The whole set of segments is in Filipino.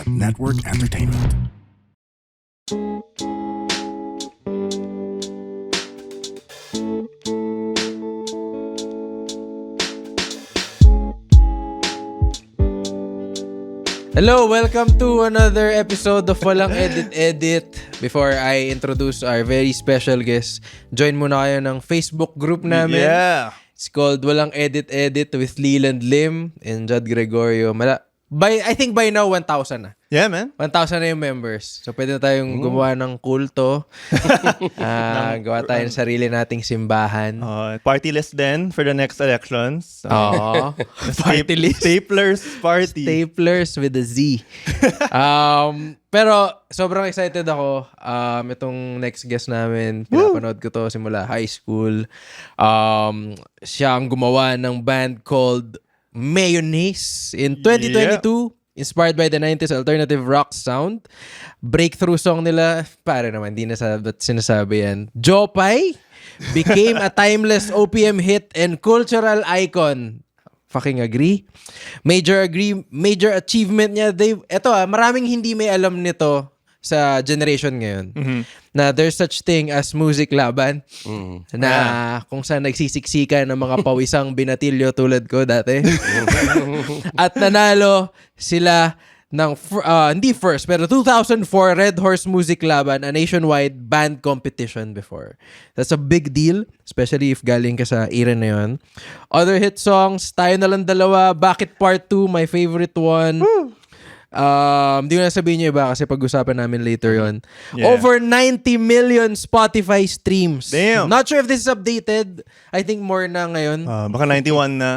Network Entertainment. Hello, welcome to another episode of Walang Edit. Before I introduce our very special guest, join muna kayo ng Facebook group namin. Yeah. It's called Walang Edit with Leland Lim and Jad Gregorio. I think by now, 1,000 na. Yeah, man. 1,000 na yung members. So, pwede na tayong gumawa ng kulto. Gawa tayo ng sarili nating simbahan. Party list then for the next elections. Oo. Party list. Staplers party. Staplers with a Z. Pero sobrang excited ako. Itong next guest namin, pinapanood ko to simula high school. Siya ang gumawa ng band called Mayonnaise in 2022. Inspired by the 90s alternative rock sound. Breakthrough song nila, pare naman, di na sinasabi yan. Jopay became a timeless OPM hit and cultural icon. Fucking agree. Major achievement niya. Maraming hindi may alam nito sa generation ngayon. Mm-hmm. Na there's such thing as music laban. Na kung saan nagsisiksikan ng mga pawisang binatilyo tulad ko dati. At nanalo sila ng hindi first pero 2004 Red Horse Music Laban, a nationwide band competition before. That's a big deal, especially if galing ka sa era na yun. Other hit songs, Tayo na lang dalawa, Bakit Part 2, my favorite one. Hindi ko na sabihin nyo iba kasi pag-usapan namin later yon. Yeah. Over 90 million Spotify streams. Damn. Not sure if this is updated. I think more na ngayon. Baka 91 na.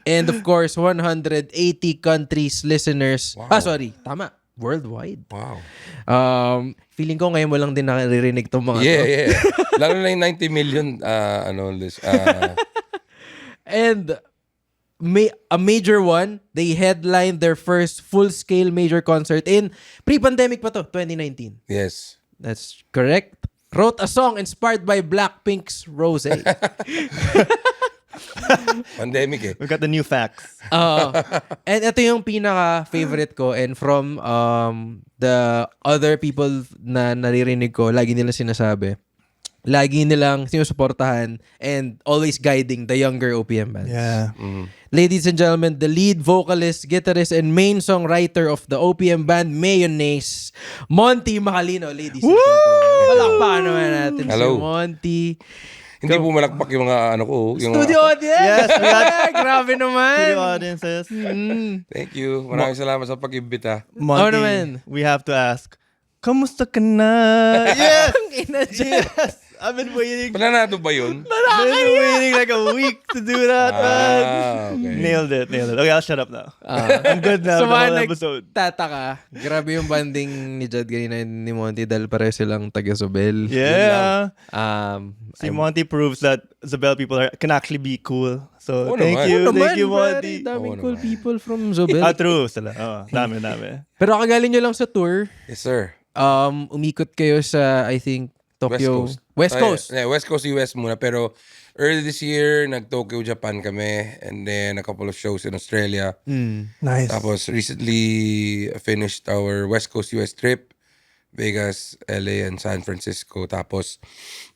And of course, 180 countries listeners. Wow. Tama. Worldwide. Wow. Feeling ko ngayon mo lang din naririnig tong mga to. Yeah. Lalo na yung 90 million And a major one, they headlined their first full-scale major concert in pre-pandemic pa to, 2019. Yes. That's correct. Wrote a song inspired by Blackpink's Rose. Pandemic eh. We got the new facts. And ito yung pinaka-favorite ko, and from the other people na naririnig ko, lagi nilang sinasabi, lagi nilang sinusuportahan and always guiding the younger OPM bands. Yeah. Ladies and gentlemen, the lead vocalist, guitarist, and main songwriter of the OPM band Mayonnaise, Monty Macalino. Ladies and gentlemen, palakpakan naman natin Hello. si Monty. Hindi po malakpak yung mga yung Studio audience! Yes, we got Grabe naman! studio audiences. Thank you. Maraming salamat sa pag-imbita. Monty, naman. we have to ask, kamusta ka na? Yes! Ina dyan. Yes! I've been waiting. Planado ba yun? Been waiting like a week to do that, man. Okay. Nailed it. Okay, I'll shut up now. I'm good now. So, The whole mga episode. nagtataka, grabe yung banding ni Jad ganina ni Monty dahil pareho silang taga-Sobel. Yeah. Si I'm- Monty proves that Zobel people can actually be cool. So, Oo thank naman. you. Ano Thank you, naman, Monty. pare, daming Oo cool naman. people from Zobel. True. Sila. Dami. Pero kagaling nyo lang sa tour, Yes, sir. umikot kayo sa, I think, Tokyo. West Coast. West Coast, US muna. Pero early this year, nag-Tokyo, Japan kami. And then a couple of shows in Australia. Nice. Tapos recently finished our West Coast US trip. Vegas, LA, and San Francisco. Tapos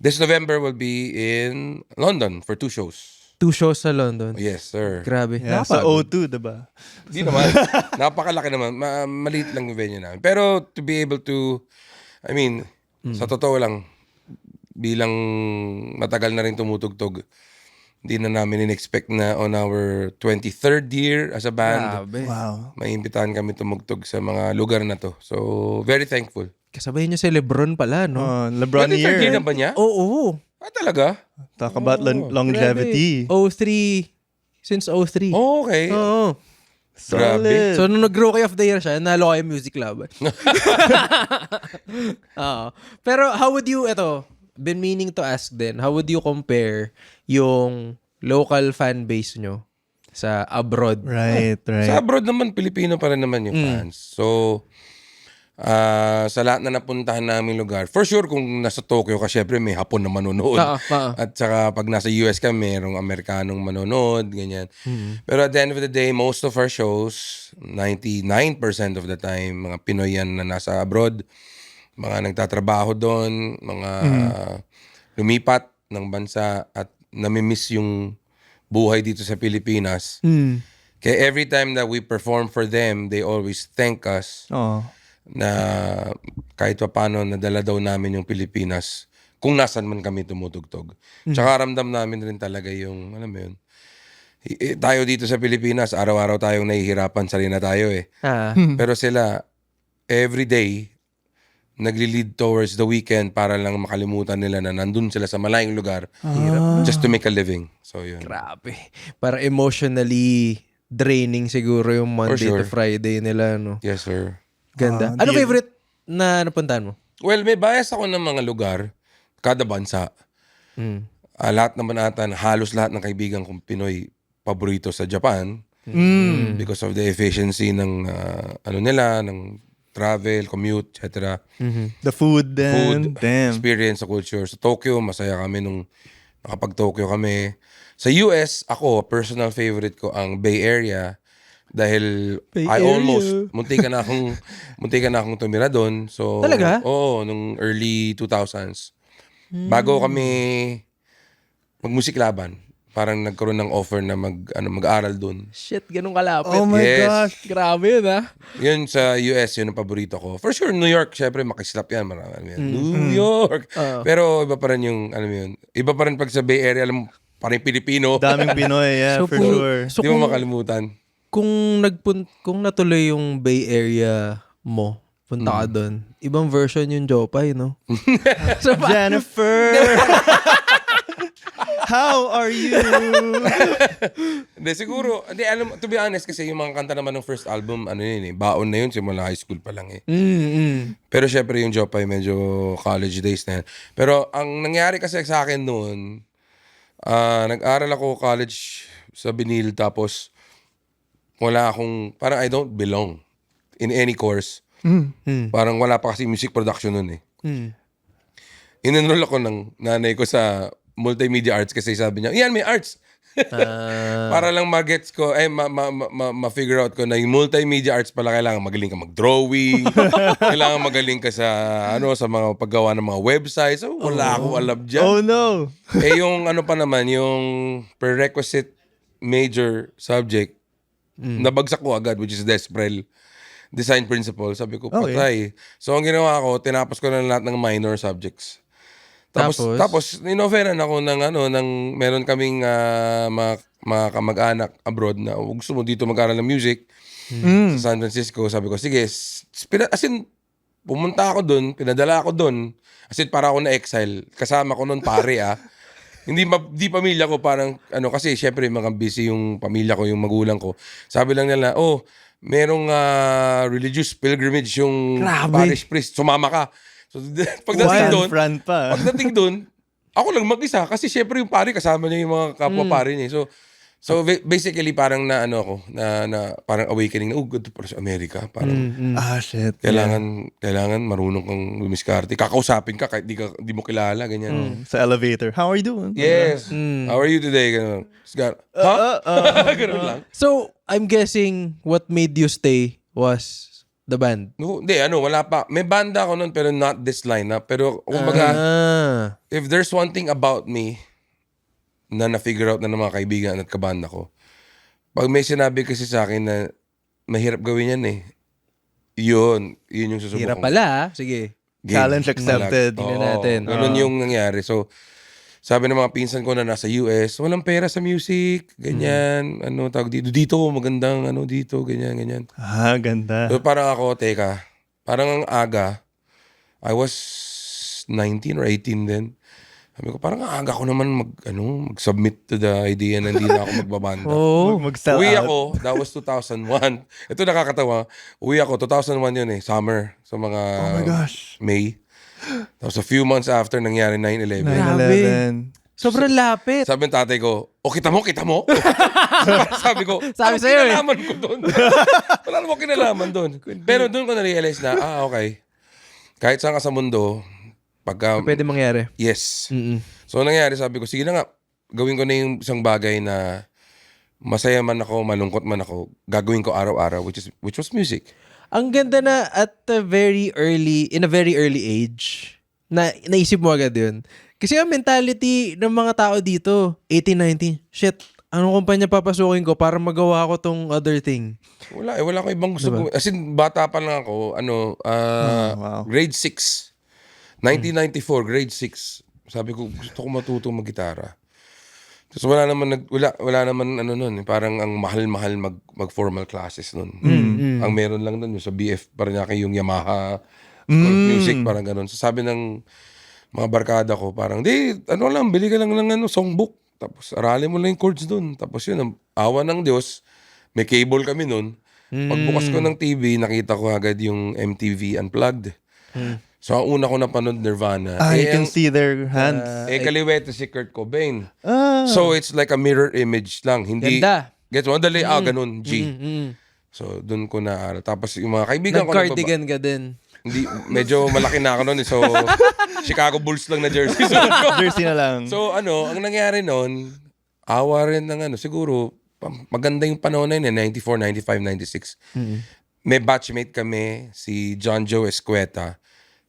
this November will be in London for 2 shows. 2 shows sa London. Yes, sir. Grabe. Yeah, sa O2, diba? Di naman. Napakalaki naman. Maliit lang yung venue namin. Pero to be able to, I mean, sa totoo lang, bilang matagal na rin tumutugtog, hindi na namin in-expect na on our 23rd year as a band, Grabe. Wow. maimbitahan kami tumugtog sa mga lugar na to. So, very thankful. Kasabay nyo si Lebron pala, no? LeBron 23rd year year. na ba niya? Oo. Talaga? Talk about longevity. 03. Since 03. Oh, okay. Oo. Solid. So, nung nag-Rookie of the Year siya, nalo kayo Music Lab. Oo. Pero how would you, been meaning to ask din, how would you compare yung local fan base nyo sa abroad? Right. Sa abroad naman, Pilipino pa rin naman yung fans. So, Sa lahat na napuntahan namin lugar, for sure kung nasa Tokyo ka, syempre may Hapon na manonood. At saka pag nasa US ka, merong Amerikanong manonood, ganyan. Pero at the end of the day, most of our shows, 99% of the time, mga Pinoy yan na nasa abroad, mga nagtatrabaho doon, mga lumipat ng bansa at namimiss yung buhay dito sa Pilipinas. Kaya every time that we perform for them, they always thank us Oh. na kahit pa paano nadala daw namin yung Pilipinas kung nasan man kami tumutugtog. Tsaka ramdam namin rin talaga yung, alam mo yun, tayo dito sa Pilipinas, araw-araw tayong nahihirapan, sarili na tayo eh. Pero sila, every day, nagli-lead towards the weekend para lang makalimutan nila na nandun sila sa malayong lugar just to make a living. So yun. Grabe. Para emotionally draining siguro yung Monday to sure. Friday nila, no? Yes, sir. Ganda. Ano favorite na napuntahan mo? Well, may bias ako ng mga lugar, kada bansa. Lahat naman ata, halos lahat ng kaibigan kong Pinoy, paborito sa Japan. Because of the efficiency ng ano nila, ng travel, commute, etc. The food then. Damn. Experience sa culture. Sa Tokyo, masaya kami nung nakapag-Tokyo kami. Sa US, ako, personal favorite ko ang Bay Area dahil almost munti ka na akong tumira doon. So Talaga? Oo, nung early 2000s. Bago kami magmusik laban, parang nagkaroon ng offer na mag-aral doon. Shit, ganun kalapit. Oh my Yes. gosh. Grabe yun, ha? Yun sa US, yun ang paborito ko. For sure, New York, syempre makislap yan. Marami yan. New York. Pero iba pa rin yung, alam mo yun, iba pa rin pag sa Bay Area, alam mo, parang Pilipino. Daming Pinoy, yeah, for sure. So Di mo makalimutan. kung natuloy yung Bay Area mo, punta ka doon, ibang version yung Jopay, no? So, Jennifer! How are you? Hindi, siguro, hindi, alam, to be honest, kasi yung mga kanta naman ng first album, ano yun eh, baon na yun, simula high school pa lang eh. Pero syempre yung Jopay, medyo college days na yan. Pero ang nangyari kasi sa akin noon, nag-aral ako college sa Binil, tapos wala akong, parang I don't belong in any course. Parang wala pa kasi music production nun eh. In-enroll ako ng nanay ko sa multimedia arts kasi sabi niya, yan, may arts. Para lang ma-gets ko, ma-figure out ko na yung multimedia arts pala kailangan magaling ka mag-drawing, kailangan magaling ka sa sa mga paggawa ng mga websites. So, wala akong alam dyan. Oh no. Yung ano pa naman, yung prerequisite major subject, nabagsak ko agad, which is Desprel. Design principle. Sabi ko, patay. So, ang ginawa ko, tinapos ko na lahat ng minor subjects. Tapos inofferan ako ng meron kaming mga kamag-anak abroad na gusto mo dito mag-aral ng music sa San Francisco. Sabi ko, sige, as in, pumunta ako doon, pinadala ako doon. As in, para ako na-exile. Kasama ko noon pare Hindi pamilya ko parang, kasi syempre mga busy yung pamilya ko, yung magulang ko. Sabi lang nila, merong religious pilgrimage yung parish priest, sumama ka. So, pagdating doon, ako lang mag-isa kasi syempre yung pare kasama niya yung mga kapwa pare niya. So basically parang na parang awakening na good to America. Parang Shit. kailangan marunong kang lumiskarte. Kakausapin ka kahit di mo kilala, ganyan. Sa elevator. How are you doing? Yes. How are you today? Ganun. Ganun lang. So, I'm guessing what made you stay was the band. No, wala pa. May banda ako nun pero not this lineup. Pero kumbaga, if there's one thing about me na na-figure out na ng mga kaibigan at kabanda ko, pag may sinabi kasi sa akin na mahirap gawin yan yun yung susubok. Hirap pala, sige. Challenge accepted. Tingnan natin. Ganun yung nangyari. So, sabi ng mga pinsan ko na nasa US, walang pera sa music, ganyan, tawag dito magandang dito, ganyan. Ganda. So parang ako, parang ang aga, I was 19 or 18 then. Sabi ko, parang ang aga ko naman mag-submit to the idea na hindi na ako magbabanda. Mag-sell Uwi out. ako, that was 2001. Ito nakakatawa, uwi ako, 2001 yun summer, sa mga Oh my gosh. May. Tapos a few months after, nangyari 9/11. 9/11. Sobrang lapit. Sabi ng tatay ko, kita mo? Sabi ko, Sabi anong sa'yo eh. kinalaman ko doon? Wala naman kinalaman doon. Pero doon ko na-realize na, okay. Kahit saan ka sa mundo, pagka... Pwede mangyari. Yes. Mm-mm. So, nangyari, sabi ko, sige na nga, gawin ko na yung isang bagay na masaya man ako, malungkot man ako, gagawin ko araw-araw, which was music. Ang ganda na in a very early age, na naisip mo agad yun. Kasi ang mentality ng mga tao dito, 18, 19, shit, anong kumpanya papasukin ko para magawa ko tong other thing? Wala ko ibang gusto gawin. As in, bata pa lang ako, wow. grade 6. 1994, grade 6. Sabi ko, gusto ko matutong mag-gitara. Tapos wala naman noon, parang ang mahal-mahal mag-formal classes noon. Ang meron lang noon yung sa BF, parang yung Yamaha School of Music, parang ganun. So sabi ng mga barkada ko, parang, bili ka lang ng songbook. Tapos aralin mo lang yung chords doon. Tapos yun, ang awa ng Diyos, may cable kami noon. Pagbukas ko ng TV, nakita ko agad yung MTV Unplugged. So, ang una ko napanood Nirvana. You can see their hands. Kaliwete si Kurt Cobain. So, it's like a mirror image lang. Hindi, Ganda. gets mo? Dali, ganun, G. So, dun ko na, tapos yung mga kaibigan ko, Nag-cardigan ka din. hindi, medyo malaki na ako noon. So, Chicago Bulls lang na jersey. So, Jersey na lang. so ang nangyari noon, awa rin ng siguro, maganda yung panahon na yun, 94, 95, 96. May batchmate kami, si John Joe Escueta.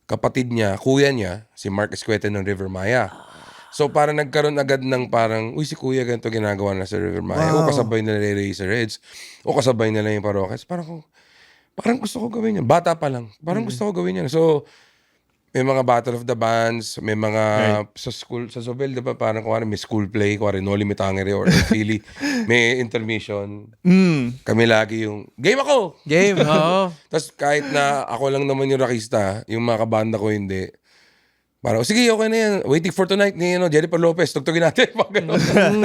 Kapatid niya, kuya niya, si Mark Escueta ng River Maya. So parang nagkaroon agad ng parang, si kuya ganito ginagawa na sa River Maya. O kasabay nila yung Razorheads. O kasabay nila yung Parokes. Parang gusto ko gawin yan. Bata pa lang. Parang gusto ko gawin yan. So, may mga Battle of the Bands, may mga sa school, sa Sobel, diba? Parang kuwari may school play, kuwari Noli Me Tangere or Philly, may intermission. Kami lagi yung, game ako! Game, oo. Tapos kahit na ako lang naman yung rakista, yung mga kabanda ko hindi. Parang, sige, okay na yan. Waiting for Tonight ni Jennifer Lopez. Tugtugin natin.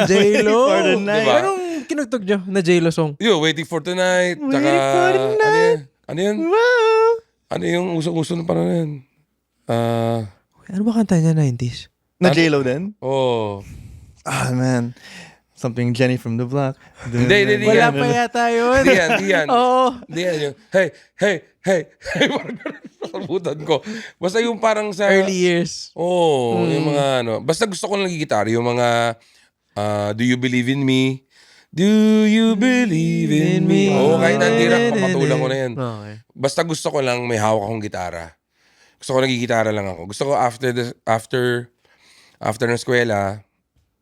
J-Lo. For the night. Diba? Anong kinugtog nyo na J-Lo song? Yo, Waiting for Tonight. Tsaka, Waiting for Tonight. Ano yun? Wow! Ano yung usong-uso ng parang yun? Ano ba kanta niya 90s? Na J-Lo din? Oh. Man. Something Jenny from the Block. Hindi. Wala yan. pa yata yun. Hindi yan. Oo. Hindi yan yung, hey. Parang nakalimutan ko. Basta yung parang sa... Early years. yung mga Basta gusto ko lang nagigitara. Yung mga, Do You Believe in Me? Do you believe in me? Kahit nandirak, papatulang ko na yan. Okay. Basta gusto ko lang may hawak akong gitara. Gusto ko nagigitara lang ako. Gusto ko after ng eskwela,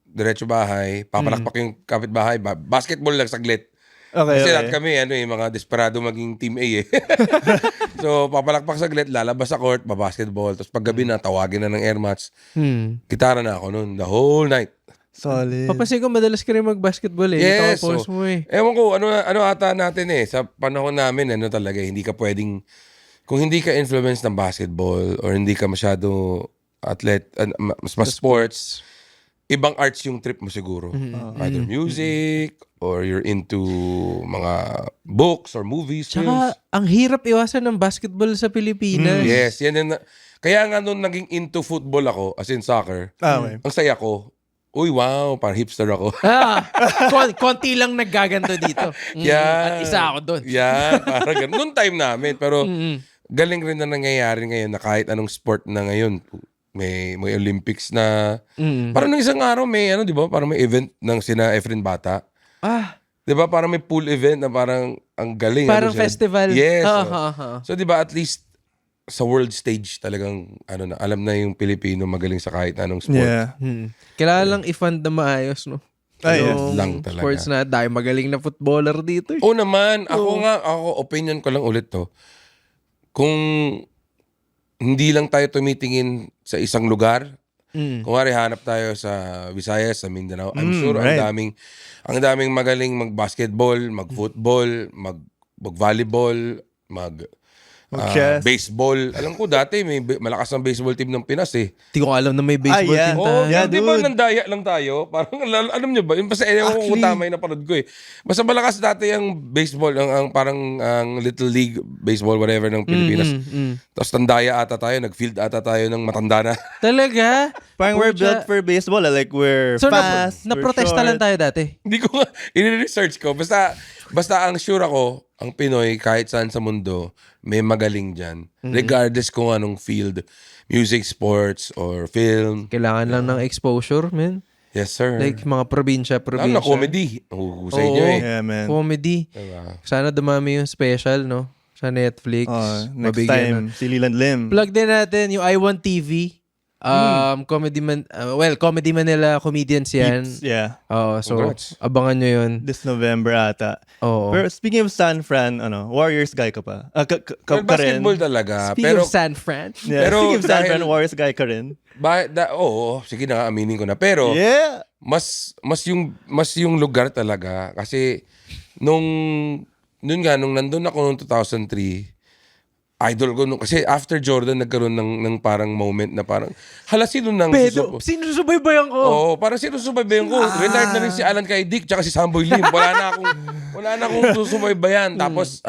diretso bahay, papalakpak yung kapitbahay, basketball lang saglit. Okay, Kasi okay. lahat kami, mga desperado maging team A eh. So, papalakpak saglit, lalabas sa court, basketball. Tapos paggabi na, tawagin na ng air match. Gitara na ako noon, the whole night. Solid. Papansin ko, madalas ka rin mag-basketball eh. Yes. Ito ang post mo eh. Ewan ko, ano ata natin sa panahon namin, talaga, hindi ka pwedeng, kung hindi ka influence ng basketball or hindi ka masyado mas sports, ibang arts yung trip mo siguro. Either music or you're into mga books or movies. Tsaka, ang hirap iwasan ng basketball sa Pilipinas. Yes, yan yung kaya nga nung naging into football ako, as in soccer, Okay. ang saya ko. Uy, wow, parang hipster ako. Konti lang naggaganto dito. Yan. At isa ako doon. Yan, parang ganun. Noong time namin, pero galing rin na nangyayari ngayon na kahit anong sport na ngayon, may Olympics na. Parang nung isang araw may di ba? Parang may event ng sina Efren Bata. Di ba? Parang may pool event na parang ang galing. Parang siya. festival. Yes. Oo. So di ba at least sa world stage talagang alam na yung Pilipino magaling sa kahit anong sport. Yeah. Kailangan lang i-fund na maayos, no? Ay, yes. Yung Lang talaga. sports na dahil magaling na footballer dito. Oo naman. Ako opinion ko lang ulit to. Kung hindi lang tayo tumitingin sa isang lugar, kung hanap tayo sa Visayas, sa Mindanao, I'm sure right. ang daming magaling mag-basketball, mag-football, mag-volleyball, Chess. baseball. Alam ko dati may malakas ng baseball team ng Pinas eh. Di ko alam na may baseball yeah. team Oh, tayo. Yeah, di ba dude. nandaya lang tayo? Parang alam nyo ba? Yung basta ewan ko kung Actually- tama yung napanood ko eh. Basta malakas dati ang baseball, ang parang ang Little League baseball, whatever ng Pilipinas. Tapos tandaya ata tayo, nag-field ata tayo ng matanda na. Talaga? Parang we're Pucha. built for baseball. Like, we're So, fast, we're na-protesta lang short. tayo dati. Hindi ko nga, i-research ko. Basta ang sure ako, ang Pinoy, kahit saan sa mundo, may magaling dyan. Regardless kung anong field. Music, sports, or film. Kailangan lang ng exposure, man. Yes, sir. Like, mga probinsya. Lalo na comedy. Sa inyo Oo. eh. Yeah, man. Comedy. Diba? Sana dumami yung special, no? Sa Netflix. Next Mabigyan time, ng- si Leland Lim. Plug din natin yung I Want TV. Comedy man, Comedy Manila comedians yan. Yeah. So Congrats. abangan nyo yun. This November ata. Oo. Pero speaking of San Fran, Warriors guy ka pa? Well, Ka rin? basketball talaga. Speaking pero, of San Fran. Yeah, Pero speaking of San Fran, dahil- Warriors guy ka rin? oo, sige na, aminin ko na. Pero, Yeah! mas yung lugar talaga. Kasi, nung nandun ako noong 2003, idol ko kasi after Jordan nagkaroon ng parang moment na parang hala sino nang Sino subaybayan ko? Oo, parang sino subaybayan ko? Retired na rin si Alan Kay Dick tsaka si Samboy Lim. Wala na akong susubaybayan. Tapos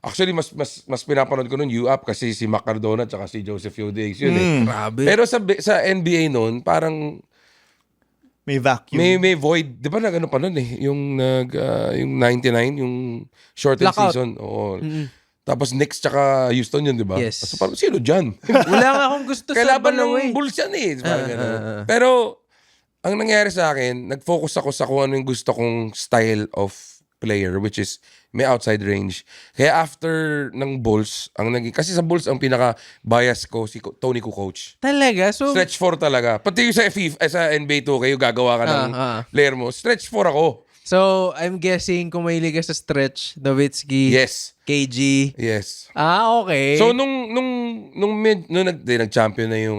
actually mas pinapanood ko nun U-Up kasi si Mac Cardona tsaka si Joseph Yodex yun eh. Grabe. Pero sa NBA noon parang May vacuum. may void. 'Di ba nagano pa noon eh yung 99 yung shortened Blackout. season. Oo. Tapos Knicks tsaka Houston yun, di ba? Yes. So parang sino dyan? Wala nga akong gusto sa Kailaban Balaw ng eh. Bulls yan eh. Parang ganun. Pero, ang nangyari sa akin, nag-focus ako sa kung ano yung gusto kong style of player, which is may outside range. Kaya after ng Bulls, kasi sa Bulls, ang pinaka-bias ko, si Tony Kukoc. Talaga? So, Stretch 4 talaga. Pati yung sa sa NBA 2, kayo gagawa ka ng player mo. Stretch 4 ako. so I'm guessing kung may liga sa stretch, Nowitzki, Yes. KG. Yes. Okay. So nung nag-champion na yung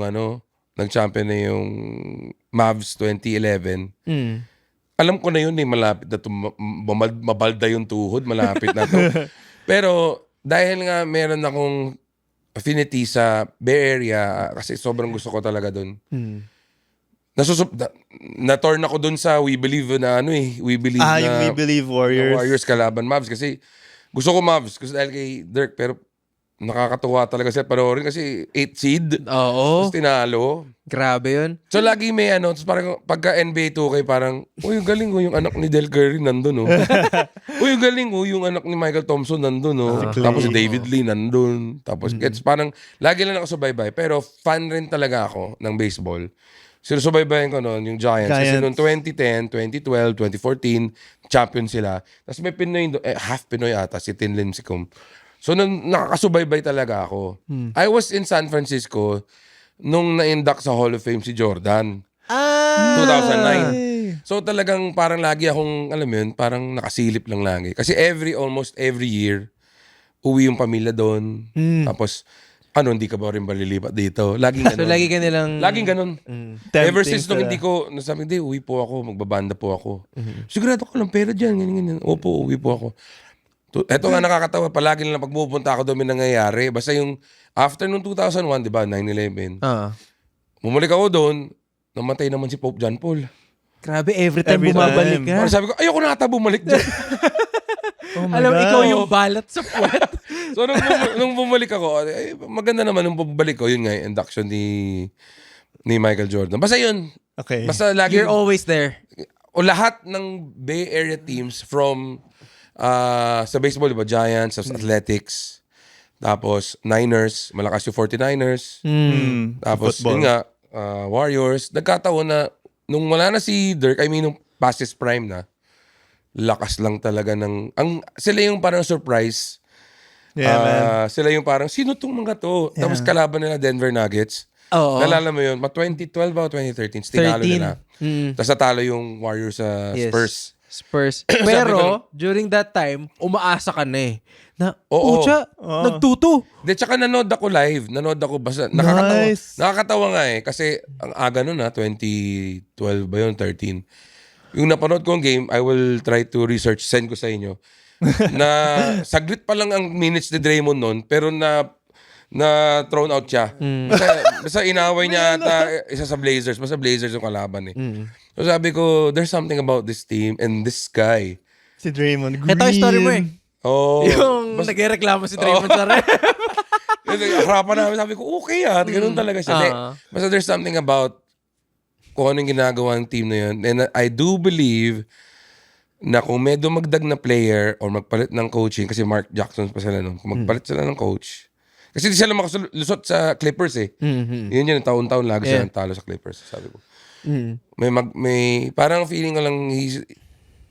nag-champion na yung Mavs 2011. Alam ko na yun malapit na mabalda yung tuhod, malapit na to. Pero dahil nga meron akong affinity sa Bay Area kasi sobrang gusto ko talaga doon. Na-torn ako doon sa We Believe na We Believe na yung We Believe Warriors. Warriors kalaban Mavs kasi gusto ko Mavs kasi dahil kay Dirk pero nakakatuwa talaga siya panoorin kasi 8 seed. Oo. Tapos tinalo. Grabe yun. So lagi may tapos parang pagka NBA 2K parang, uy, galing yung anak ni Del Curry nandun uy, galing yung anak ni Michael Thompson nandun Tapos si David Lee nandun. Tapos gets parang, lagi lang ako subaybay. Pero fan rin talaga ako ng baseball. Sinusubaybayan ko noon yung Giants. Kasi noong 2010, 2012, 2014, champion sila. Tapos may Pinoy, half Pinoy ata, si Tin Lincecum. So, nakakasubaybay talaga ako. I was in San Francisco nung na-induct sa Hall of Fame si Jordan. 2009. So, talagang parang lagi akong, alam mo yun, parang nakasilip lang lagi. Kasi almost every year, uwi yung pamilya doon. Tapos, hindi ka ba rin balilipat dito? Laging ganun. So lagi ka nilang... Laging ganun. Ever since nung sila. hindi ko, nasabi, hindi, uwi po ako, magbabanda po ako. Sigurado ko lang pera dyan, ganyan. Opo, uwi po ako. Eto nga nakakatawa, palagi lang pagpupunta ako doon may nangyayari. Basta yung after nung 2001, di ba, 9/11, bumalik ako doon, namatay naman si Pope John Paul. Grabe, every time Every bumabalik time. ka. Parang sabi ko, ayoko na ata bumalik dyan. Alam mo, ikaw yung balat sa puwet. So nung bumalik ako, maganda naman nung bumalik ko, yun nga, yung induction ni Michael Jordan. Basta yun. Okay. Basta lagi, You're always there. o lahat ng Bay Area teams from sa baseball, diba, Giants, sa Athletics, tapos Niners, malakas yung 49ers, tapos football. yun nga, Warriors. Nagkataon na, nung wala na si Dirk, nung past his prime na, lakas lang talaga sila yung parang surprise. Yeah, man. Sila yung parang, sino tong mga to? Tapos kalaban nila Denver Nuggets. Oo. Nalala mo yun, 2012 ba o 2013? Tinalo nila. Tapos natalo yung Warriors sa Yes. Spurs. Pero, during that time, umaasa ka na eh. Na, Oo. pucha, nagtuto. De, tsaka nanood ako live. Nanood ako basta. Nakakatawa. Nice. Nakakatawa nga eh. Kasi ang aga nun 2012 ba yun? 13. Yung napanood ko ang game, I will try to research, send ko sa inyo. na saglit pa lang ang minutes ni Draymond noon, pero na thrown out siya. Basta inaway niya ata isa sa Blazers. Basta Blazers yung kalaban eh. So sabi ko, there's something about this team and this guy. Si Draymond Green. Ito yung story mo eh. Oh, Yung nagreklamo si Draymond sa ref. harapan namin, sabi ko, okay ganun talaga siya. Basta there's something about kung anong ginagawa ng team na yun. And I do believe na kung may dumagdag na player or magpalit ng coaching, kasi Mark Jackson pa sila nun, kung magpalit sila ng coach, kasi di sila makalusot sa Clippers eh. Yun, taon-taon lagi sila talo sa Clippers, sabi ko. May parang feeling ko lang,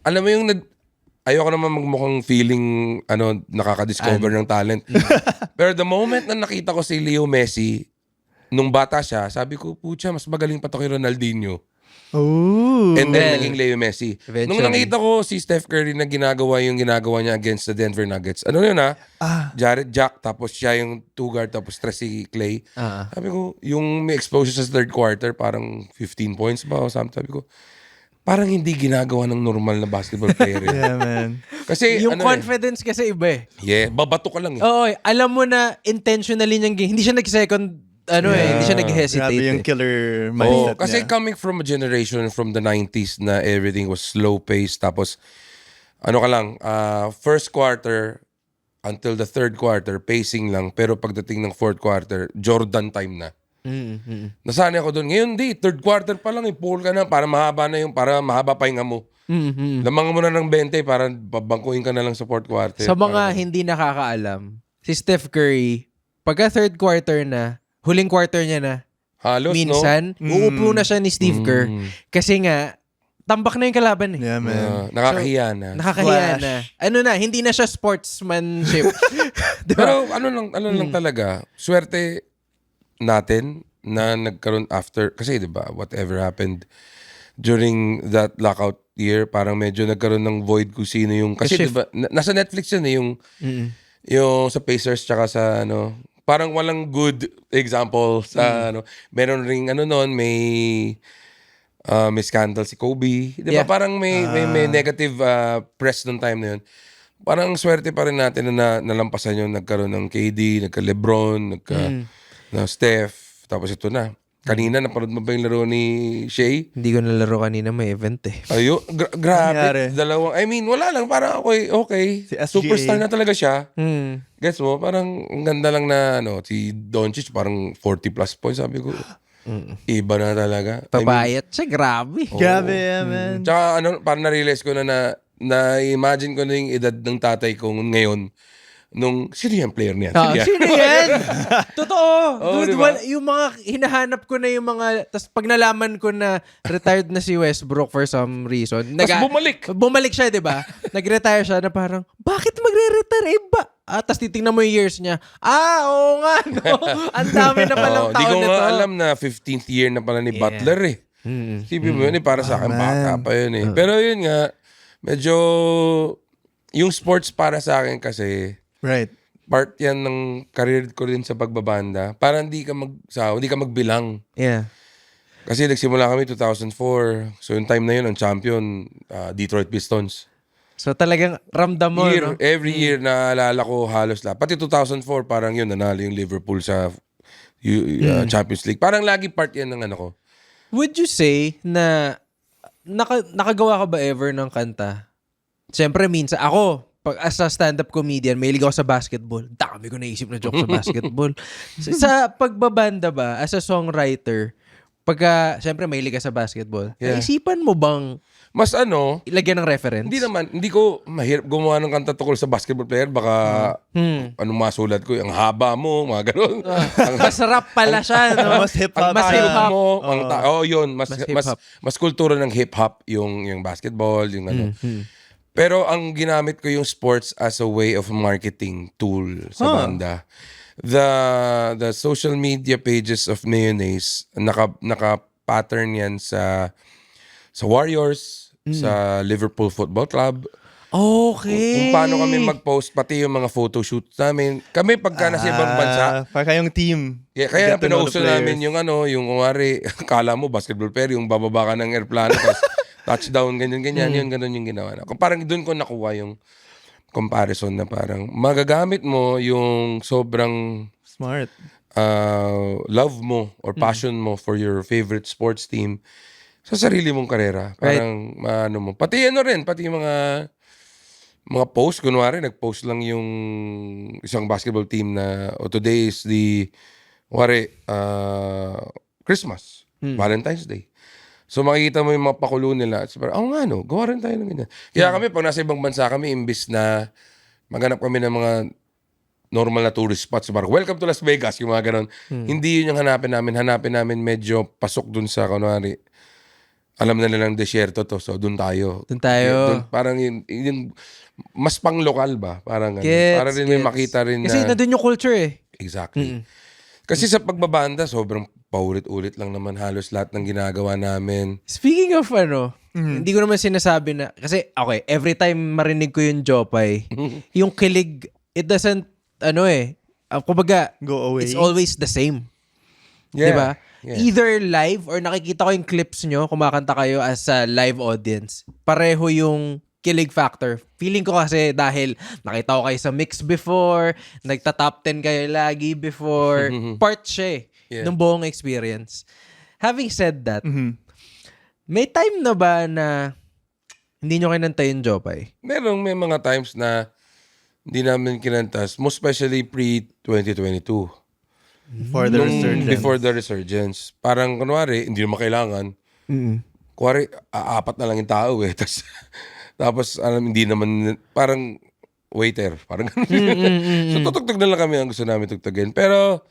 alam mo yung ayoko naman magmukhang feeling nakaka-discover ng talent. Pero the moment na nakita ko si Leo Messi, nung bata siya, sabi ko, pucha, mas magaling pa to kay Ronaldinho. Oh. And then naging Leo Messi. Eventually. Nung nakita ko si Steph Curry na ginagawa niya against the Denver Nuggets, ano yun Jared Jack, tapos siya yung two guard, tapos Tracy Clay. Sabi ko, yung may exposure sa third quarter, parang 15 points ba o something. Sabi ko, parang hindi ginagawa ng normal na basketball player. Yeah, man. Kasi Yung confidence kasi iba eh. Yeah, babato ka lang eh. Oo, alam mo na intentionally niyang hindi siya nag-second, hindi siya nag-hesitate. Grabe yung eh. killer mindset Kasi niya. coming from a generation from the 90s na everything was slow paced, tapos first quarter until the third quarter pacing lang, pero pagdating ng fourth quarter Jordan time na. Nasanay ako doon. Ngayon third quarter pa lang pull ka na para mahaba pahinga mo. Lamang mo na ng 20 para babangkuin ka na lang sa fourth quarter. Sa mga hindi nakakaalam, si Steph Curry, pagka third quarter na, huling quarter niya na, halos, minsan, uupo na siya ni Steve Kerr. Kasi nga, tambak na yung kalaban eh. Yeah, man. Nakakahiya na. Nakakahiya Flash. na. Hindi na siya sportsmanship. Diba? Pero lang talaga, swerte natin na nagkaroon after, kasi diba, whatever happened during that lockout year, parang medyo nagkaroon ng void kung sino yung, kasi diba, nasa Netflix yun eh, yung sa Pacers tsaka sa parang walang good example sa meron ring may scandal si Kobe. Di ba? Yeah. Parang may negative press nung time na yun. Parang swerte pa rin natin na nalampasan yun. Nagkaroon ng KD, nagka-LeBron, na Steph. Tapos ito na. Kanina, napanood mo ba yung laro ni Shea? Hindi ko nalaro kanina, may event eh. Ayo, Nangyari? grabe. Wala lang. Parang okay. Si SGA. Superstar na talaga siya. Hmm. Gets mo? Parang ang ganda lang na si Doncic parang 40 plus points. Sabi ko, iba na talaga. Papayat siya, grabe. Grabe, yeah, man. Tsaka parang na-realize ko na-imagine ko na yung edad ng tatay ko ngayon. Sino yung player niya? Sino yan? Totoo. Dude, diba? yung mga hinahanap ko na yung mga, tas pag nalaman ko na retired na si Westbrook for some reason. Tas bumalik. Bumalik siya, di ba? Nag-retire siya na parang, bakit magre-retire? Iba. Tas titingnan mo yung years niya. Oo nga, no? Ang dami na palang Di taon ko na to. nga alam na 15th year na pala ni Butler eh. Sabi mo yun para sa akin, bata pa yun eh. Pero yun nga, medyo, yung sports para sa akin kasi, Right. part yan ng career ko rin sa pagbabanda. Para hindi ka magbilang. Yeah. Kasi nagsimula kami 2004. So yung time na yun, ang champion, Detroit Pistons. So talagang ramdam mo, no? Every year naalala ko halos lahat. Pati 2004, parang yun, nanalo yung Liverpool sa Champions League. Parang lagi part yan ng ko. Would you say na nakagawa ka ba ever ng kanta? Siyempre, minsan ako, pag as a stand-up comedian, mahilig ako sa basketball. Dami ko naisip na joke sa basketball. Sa pagbabanda ba, as a songwriter, pagka, siyempre, mahilig ka sa basketball, naisipan mo bang Mas ilagyan ng reference? hindi ko mahirap gumawa ng kanta tungkol sa basketball player. Baka, anong masulat ko, ang haba mo, mga ganun. Masarap pala siya, no? Mas hip-hop. Mas hip-hop. Yun. Mas kultura ng hip-hop yung basketball, yung Pero ang ginamit ko yung sports as a way of marketing tool sa banda. The social media pages of Mayonnaise, naka-pattern yan sa Warriors, sa Liverpool Football Club. Okay. Kung paano kami mag-post, pati yung mga photoshoot namin. Kami pagka nasa ibang bansa, Para kayong team. kaya Get to know pinauso the namin players. yung kumari, kala mo basketball player, yung bababa ka ng airplano, tapos touchdown, ganyan, yun, ganun yung ginawa na. Kung parang doon ko nakuha yung comparison na parang magagamit mo yung sobrang Smart. love mo or passion mo for your favorite sports team sa sarili mong karera. Parang ano mo. Pati yung mga post, kunwari nag-post lang yung isang basketball team na today is the Christmas, Valentine's Day. So makikita mo yung mga pakulo nila. So, parang, nga no, gawa rin tayo ng ganyan. Kaya kami, pag nasa ibang bansa kami, imbis na maghanap kami ng mga normal na tourist spots, parang welcome to Las Vegas, yung mga ganon. Hindi yun yung hanapin namin. Hanapin namin medyo pasok dun sa, kunwari, alam na nilang desyerto to, so dun tayo. Dun tayo. Parang yun, mas pang lokal ba? Parang ganun. Gets, Para rin may makita rin Kasi na... nandun yung culture eh. Exactly. Kasi sa pagbabanda, sobrang paulit-ulit lang naman halos lahat ng ginagawa namin. Speaking of hindi ko naman sinasabi na, kasi okay, every time marinig ko yung Jopay, yung kilig, it doesn't, kumbaga, Go away. it's always the same. Yeah. Diba? Yeah. Either live or nakikita ko yung clips nyo, kumakanta kayo as a live audience. Pareho yung kilig factor. Feeling ko kasi dahil nakita ko kayo sa mix before, nagta-top 10 kayo lagi before, part siya ng buong experience. Having said that, may time na ba na hindi nyo kinanta yung Jopay? May mga times na hindi namin kinantas, most especially pre-2022. Before the resurgence. Parang, kunwari, hindi naman kailangan. Kunwari, apat na lang yung tao eh. Tapos, hindi naman, parang, waiter. Parang So, tutugtog na lang kami ang gusto namin tugtugin. Pero,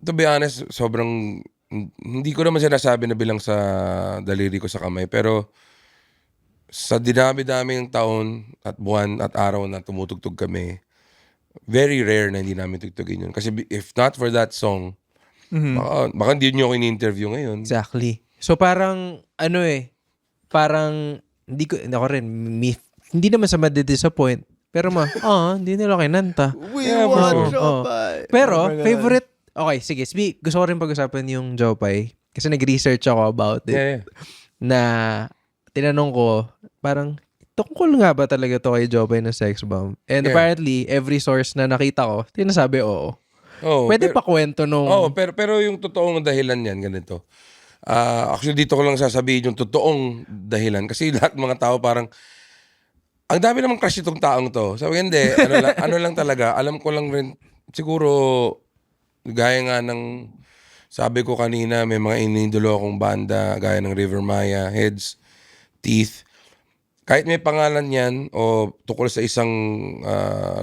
to be honest, sobrang, hindi ko naman sinasabi na bilang sa daliri ko sa kamay. Pero, sa dinami-dami ng taon at buwan at araw na tumutugtog kami, very rare na hindi namin tugtugin yun. Kasi if not for that song, baka hindi nyo ako in-interview ngayon. Exactly. So parang, parang, ako rin, hindi naman sa madidisappoint, pero hindi nila kinanta. We want Jopay. Pero, favorite, okay, sige, gusto ko rin pag-usapan yung Jopay, kasi nag-research ako about it, Yeah. na tinanong ko, parang, tungkol nga ba talaga to kay Jopay na sex bomb? And apparently, every source na nakita ko, tinasabi oo. Pwede pa kwento nung... pero yung totoong dahilan yan, ganito. Actually, dito ko lang sasabihin yung totoong dahilan. Kasi lahat mga tao parang, ang dami namang crush itong taong to. Sabi, hindi, ano lang talaga, alam ko lang rin, siguro, gaya nga ng, sabi ko kanina, may mga inidulo akong banda, gaya ng River Maya, Heads, Teeth. Kahit may pangalan yan, o tukol sa isang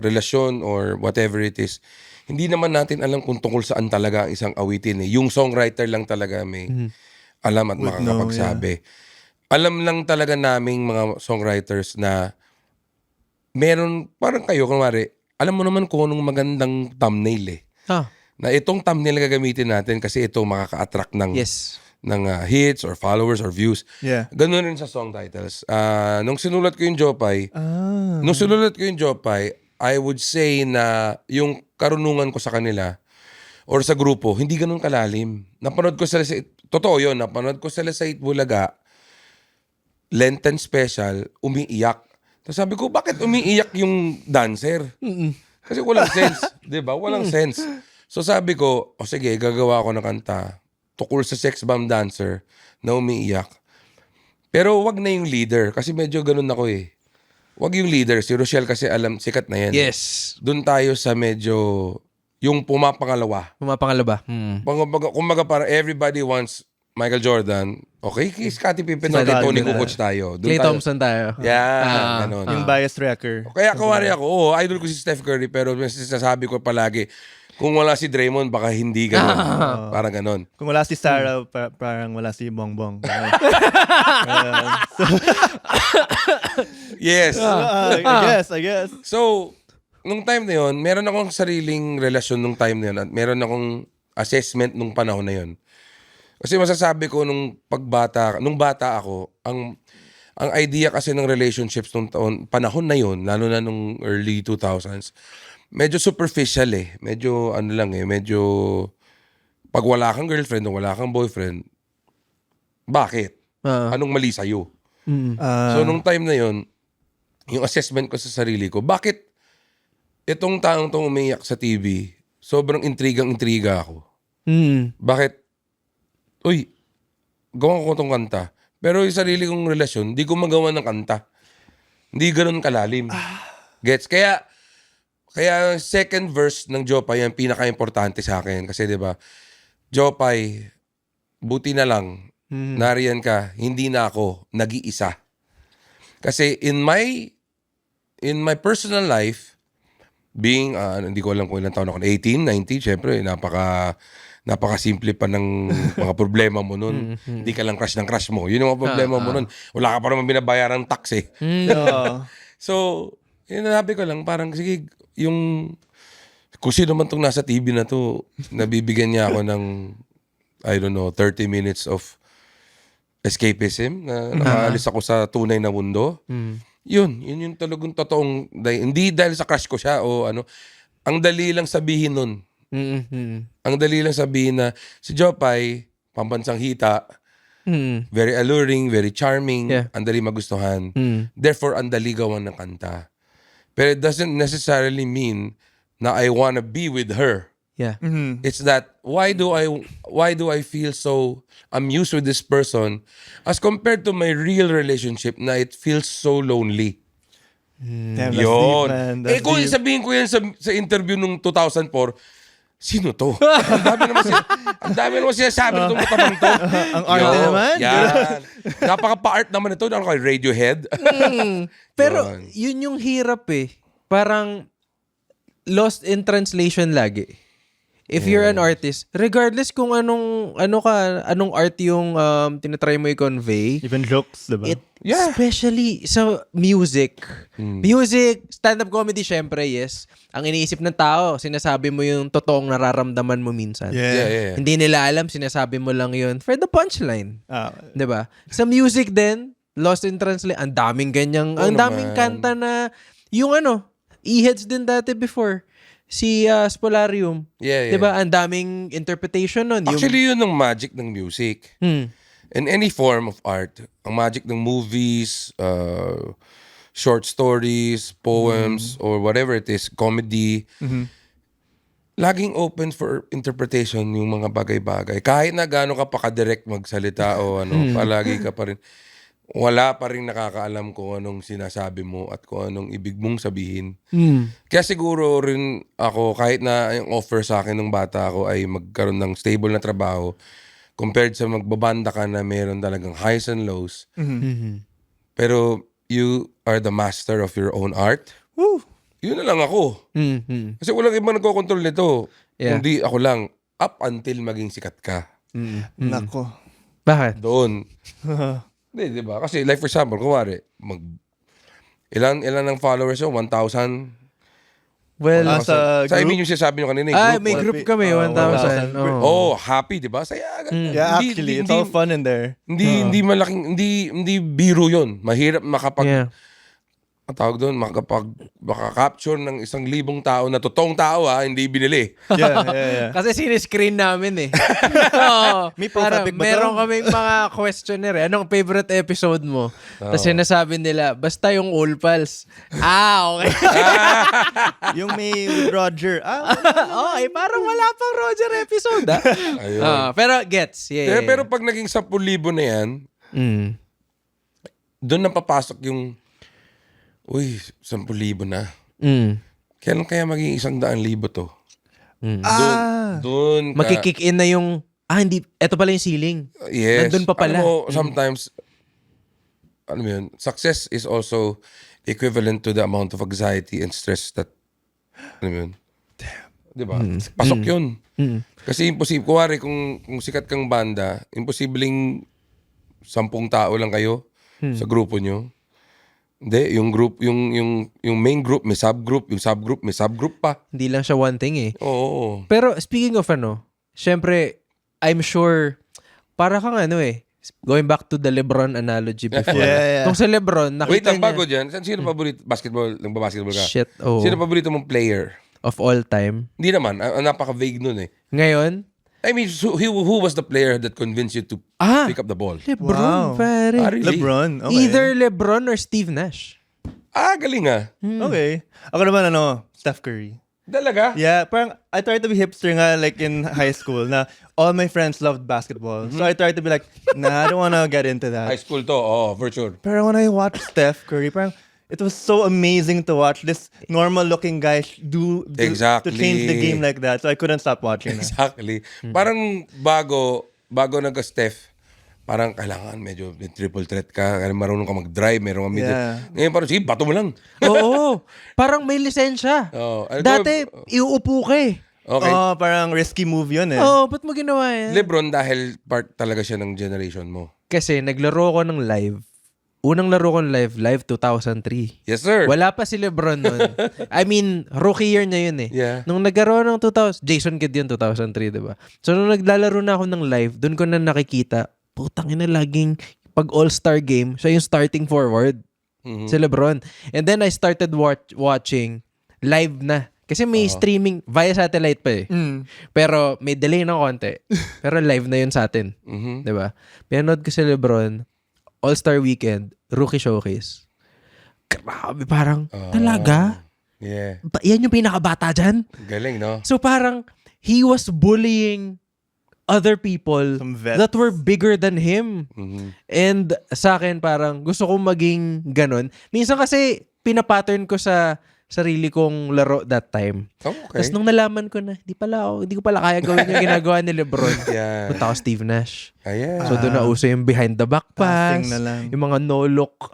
relasyon, or whatever it is, hindi naman natin alam kung tungkol saan talaga ang isang awitin. Yung songwriter lang talaga may alam at makakapagsabi. Alam lang talaga naming mga songwriters na meron, parang kayo, kunwari, alam mo naman kung anong magandang thumbnail na itong thumbnail gagamitin natin kasi ito makaka-attract ng hits or followers or views. Yeah. Ganun rin sa song titles. Nung sinulat ko yung Jopay, I would say na yung karunungan ko sa kanila or sa grupo, hindi ganun kalalim. Napanood ko sila totoo yun, napanood ko sila sa Itbulaga, Lenten Special, umiiyak. Tapos sabi ko, bakit umiiyak yung dancer? Kasi walang sense, di ba? Walang sense. So sabi ko, sige, gagawa ako ng kanta tukol sa sex bomb dancer na umiiyak. Pero wag na yung leader, kasi medyo ganun ako eh. Wag yung leader. Si Rochelle kasi sikat na yan. Yes. Doon tayo sa medyo, yung pumapangalawa. Kumbaga para everybody wants Michael Jordan. Okay, kay Scottie Pippen natin, Tony Kukoc tayo. Clay Thompson tayo. Yeah, ganun. Yung bias wrecker. Kaya kuwari ako, idol ko si Steph Curry, pero sinasabi ko palagi, kung wala si Draymond, baka hindi ganun. Parang ganun. Kung wala si Sarah, parang wala si Bongbong. Yes. I guess. So, nung time na yun, meron akong sariling relasyon nung time na yun at meron akong assessment nung panahon na yun. Kasi masasabi ko nung bata ako, ang idea kasi ng relationships nung panahon na yun, lalo na nung early 2000s, medyo superficial eh. Medyo medyo pag wala kang girlfriend o wala kang boyfriend, bakit? Anong mali sa'yo? So nung time na yun, yung assessment ko sa sarili ko, bakit itong taong tong umiyak sa TV, sobrang intrigang-intriga ako. Bakit? Uy, gawa ko tong kanta. Pero yung sarili kong relasyon, di ko magawa ng kanta. Hindi ganun kalalim. Gets? Kaya second verse ng Jopay ang pinaka-importante sa akin. Kasi di ba, Jopay, buti na lang, nariyan ka, hindi na ako nag-iisa. Kasi in my personal life, being, hindi ko alam kung ilang taon ako, 18, 19, syempre, napaka-simple pa ng mga problema mo nun. Hindi ka lang crush ng crush mo. Yun yung mga problema mo nun. Wala ka pa naman binabayaran ng tax eh. So, yun nabi ko lang, parang sige, kung sino man tong nasa TV na to, nabibigyan niya ako ng, I don't know, 30 minutes of escapism, na nakaalis ako sa tunay na mundo. Yun yung talagang totoong, hindi dahil sa crush ko siya o ano, ang dali lang sabihin nun. Ang dali lang sabihin na si Jopay, pambansang hita, very alluring, very charming, ang dali magustuhan. Therefore, ang dali gawan ng kanta. Pero it doesn't necessarily mean na I wanna be with her. Yeah. It's that why do I feel so amused with this person as compared to my real relationship na it feels so lonely. Damn, that's Yun. deep, man. That's Kung deep. sabihin ko yan sa interview nung 2004, sino to? Ang dami naman sinasabi nitong matamang to. Ang arte naman. Yan. Napaka-pa-art naman ito. Ano kayo, Radiohead? Pero yun yung hirap eh. Parang lost in translation lagi. If you're an artist, regardless kung anong art yung tinatry mo i-convey, Even jokes, diba? especially sa music. Music, stand-up comedy, syempre, yes. Ang iniisip ng tao, sinasabi mo yung totoong nararamdaman mo minsan. Yeah. Hindi nila alam, sinasabi mo lang yun for the punchline. 'Di ba? Sa music din, lost in translation, ang daming ganyang, ang daming kanta na, yung E-Heads din dati before. Si Spolarium. Yeah. 'Di ba? Ang daming interpretation nun. Actually, yun ang magic ng music. In any form of art, ang magic ng movies, short stories, poems, or whatever it is, comedy, laging open for interpretation yung mga bagay-bagay. Kahit na gaano ka pa ka-direct magsalita o palagi ka pa rin, wala pa rin nakakaalam kung anong sinasabi mo at kung anong ibig mong sabihin. Kaya siguro rin ako, kahit na yung offer sa akin ng bata ako ay magkaroon ng stable na trabaho, compared sa magbabanda ka na meron talagang highs and lows. Pero you are the master of your own art. Woo! Yun na lang ako. Kasi walang ibang nagkocontrol nito. Kundi ako lang, up until maging sikat ka. Nako. Bakit? Doon. Di ba? Kasi like for example, kumari, ilan ng followers mo? 1,000? Well, sa I mean group? yung sinasabi nyo kanina, yung group. may group kami, 1,000. 1,000. Oh, happy, di ba? Saya. Yeah, actually, it's all fun in there. Hindi malaking, hindi biro yun. Mahirap makapag, ang tawag doon, makaka-capture ng 1,000 tao na totoong tao hindi binili. Yeah. Kasi siniscreen namin eh. Oo. May prophetic ba to? Meron kaming mga questionnaire. Anong favorite episode mo? Tapos sinasabi nila, basta yung All Pals. Okay. Yung may with Roger. Okay, parang wala pang Roger episode Ayun. pero gets. Yeah. Pero pag naging 10,000 na yan, doon na papasok yung, uy, 10,000 na. Kailan kaya maging 100,000 to? Doon ka. Makikick in na yung, hindi, eto pala yung ceiling. Yes. Nandun pa pala. Alam mo, sometimes, success is also equivalent to the amount of anxiety and stress that, di ba? Pasok yun. Kasi imposible, kuwari kung sikat kang banda, imposibleng 10 tao lang kayo sa grupo nyo. Hindi, yung group, yung main group, may subgroup, yung subgroup, may subgroup pa. Hindi lang siya one thing eh. Oo. Pero speaking of syempre, I'm sure, para kang going back to the LeBron analogy before. Yeah. Kung sa LeBron, nakita Wait, ang niya, bago dyan, sino paborito, nagbabasketball ka? shit, Sino paborito mong player? of all time. Hindi naman, ang napaka-vague nun eh. Ngayon, I mean, who was the player that convinced you to pick up the ball? LeBron, Wow. pare. Really? LeBron. Okay. Either LeBron or Steve Nash. Galing ah. Okay. Ako naman, Steph Curry. Talaga? Yeah, parang I tried to be hipster nga like in high school na all my friends loved basketball. So I tried to be like, nah, I don't wanna get into High that. school to, for sure. Pero when I watched Steph Curry, parang it was so amazing to watch this normal-looking guy Exactly. to change the game like that. So I couldn't stop watching. Exactly. Parang bago nagka-Steph, parang kailangan medyo triple threat ka, marunong ka mag-drive, meron ka mid. Yeah. Ngayon parang, sige, bato mo lang. Oo. Parang may lisensya. Oo. Dati, iuupo ka eh. Okay. Oh, parang risky move yun eh. Oo, ba't mo ginawa yan? Lebron dahil part talaga siya ng generation mo. Kasi naglaro ko ng live. Unang laro ko ng live 2003. Yes, sir. Wala pa si Lebron nun. I mean, rookie year niya yun eh. Yeah. Nung naglaro ng 2000, Jason Kidd yun, 2003, diba? So, nung naglalaro na ako ng live, dun ko na nakikita, putang ina, laging pag all-star game, siya yung starting forward. Si Lebron. And then I started watching live na. Kasi may streaming via satellite pa eh. Pero may delay ng konti. Pero live na yun sa atin. Diba? Pinanood ko si Lebron, All-Star Weekend, Rookie Showcase. Grabe, parang, talaga? Yeah. Yan yung pinakabata dyan? Galing, no? So parang, he was bullying other people Some vets. that were bigger than him. And sa akin, parang, gusto kong maging ganun. Minsan kasi, pinapattern ko sa sarili kong laro that time. Oh, okay. Tapos nung nalaman ko na, hindi ko pala kaya gawin yung ginagawa ni Lebron. Yeah. Punta ako Steve Nash. Ayan. So doon na uso yung behind the back pass, Passing na lang. yung mga no-look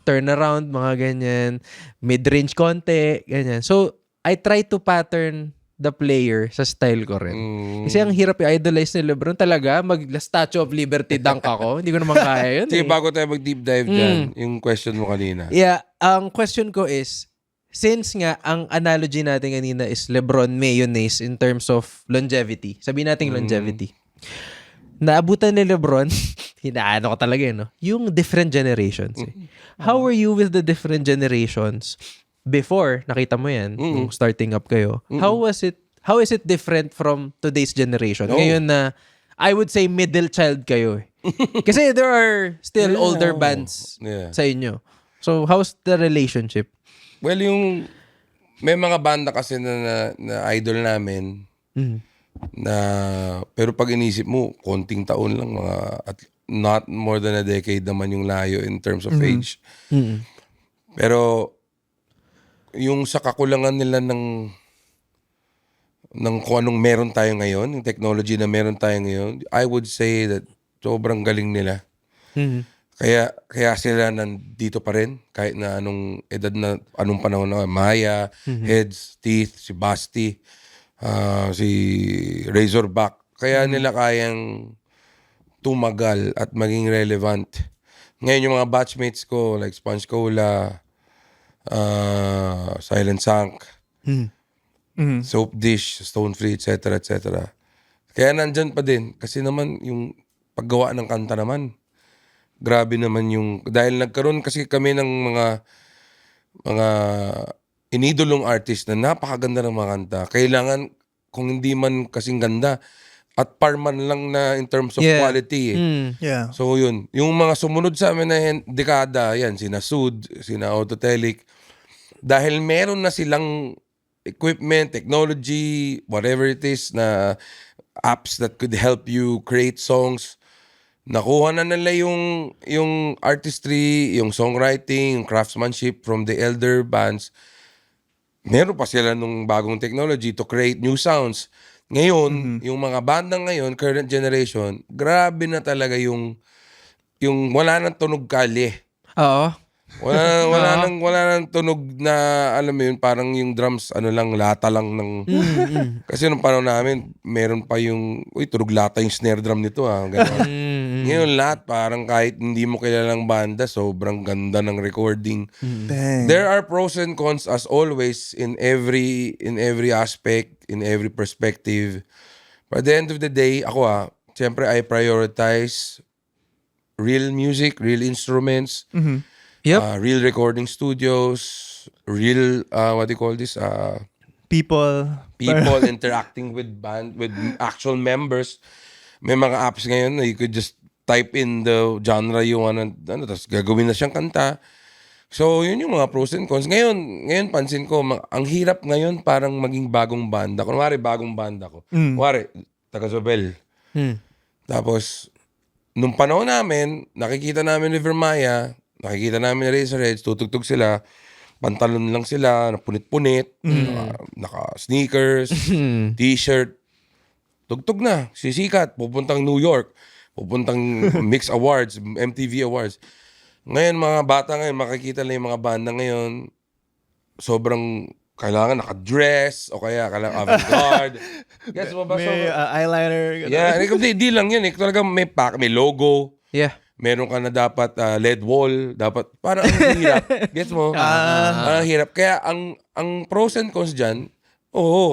turnaround, mga ganyan, mid-range konti, ganyan. So I try to pattern the player sa style ko rin. Kasi ang hirap i-idolize ni Lebron talaga, Statue of Liberty dunk ako. Hindi ko naman kaya yun. Sige, eh. bago tayo mag-deep dive dyan, yung question mo kanina. Yeah, ang question ko is, since nga ang analogy natin kanina is Lebron mayonnaise in terms of longevity. Sabihin natin longevity. Naabutan ni Lebron, hinaano ko talaga no? Yung different generations. Eh. How were you with the different generations before, nakita mo yan, nung starting up kayo? How is it different from today's generation? Ngayon na, I would say middle child kayo eh. Kasi there are still older bands sa inyo. So, how's the relationship? Well, may mga banda kasi na idol namin na, pero pag inisip mo, konting taon lang, not more than a decade naman yung layo in terms of age. Pero, yung sa kakulangan nila ng kung anong meron tayo ngayon, yung technology na meron tayo ngayon, I would say that sobrang galing nila. Kaya sila nandito pa rin kahit na anong edad na, anong panahon na, Maya, Heads, Teeth, si Basti, si Razorback. Kaya nila kayang tumagal at maging relevant. Ngayon yung mga batchmates ko like Sponge Cola, Silent Sunk, Soap Dish, Stone Free, etc. etc. Kaya nandyan pa din. Kasi naman yung paggawa ng kanta naman, grabe naman yung... Dahil nagkaroon kasi kami ng mga inidolong artist na napakaganda ng mga kanta. Kailangan, kung hindi man kasing ganda, at par man lang na in terms of quality. Yeah. So yun, yung mga sumunod sa amin na dekada, yan, sina Sud, sina Autotelic, dahil meron na silang equipment, technology, whatever it is, na apps that could help you create songs, nakuha na nila yung artistry, yung songwriting, yung craftsmanship from the elder bands. Meron pa sila nung bagong technology to create new sounds. Ngayon, yung mga bandang ngayon, current generation, grabe na talaga yung wala nang tunog kalye. Oo. Wala nang tunog na, alam mo yun, parang yung drums, lata lang ng... Kasi nung panahon namin, meron pa yung, tunog lata yung snare drum nito gano'n. Ngayon lahat, parang kahit hindi mo kilalang banda, sobrang ganda ng recording. Dang. There are pros and cons as always in every aspect, in every perspective. But at the end of the day, ako siyempre I prioritize real music, real instruments, real recording studios, real what do you call this? People Interacting with actual members. May mga apps ngayon na you could just type in the genre you wanna, tapos gagawin na siyang kanta. So, yun yung mga pros and cons. Ngayon pansin ko, ang hirap ngayon parang maging bagong banda. Kunwari, bagong banda ko. Kunwari, taga Zobel. Tapos, nung panahon namin, nakikita namin River Maya, nakikita namin Razorheads, tutugtog sila, pantalon lang sila, punit-punit, naka-sneakers, t-shirt, tugtog na, sisikat, pupuntang New York, pupuntang Mix Awards, MTV Awards. Ngayon, mga bata ngayon, makikita lang yung mga banda ngayon, sobrang kailangan naka-dress o kaya kailangan avant-garde. Gets mo ba? May eyeliner. Yeah, di lang yun eh. Talaga may logo. Yeah. Meron ka na dapat LED wall. Dapat, parang ang hirap. Gets mo? Parang ang hirap. Kaya ang pros and cons dyan,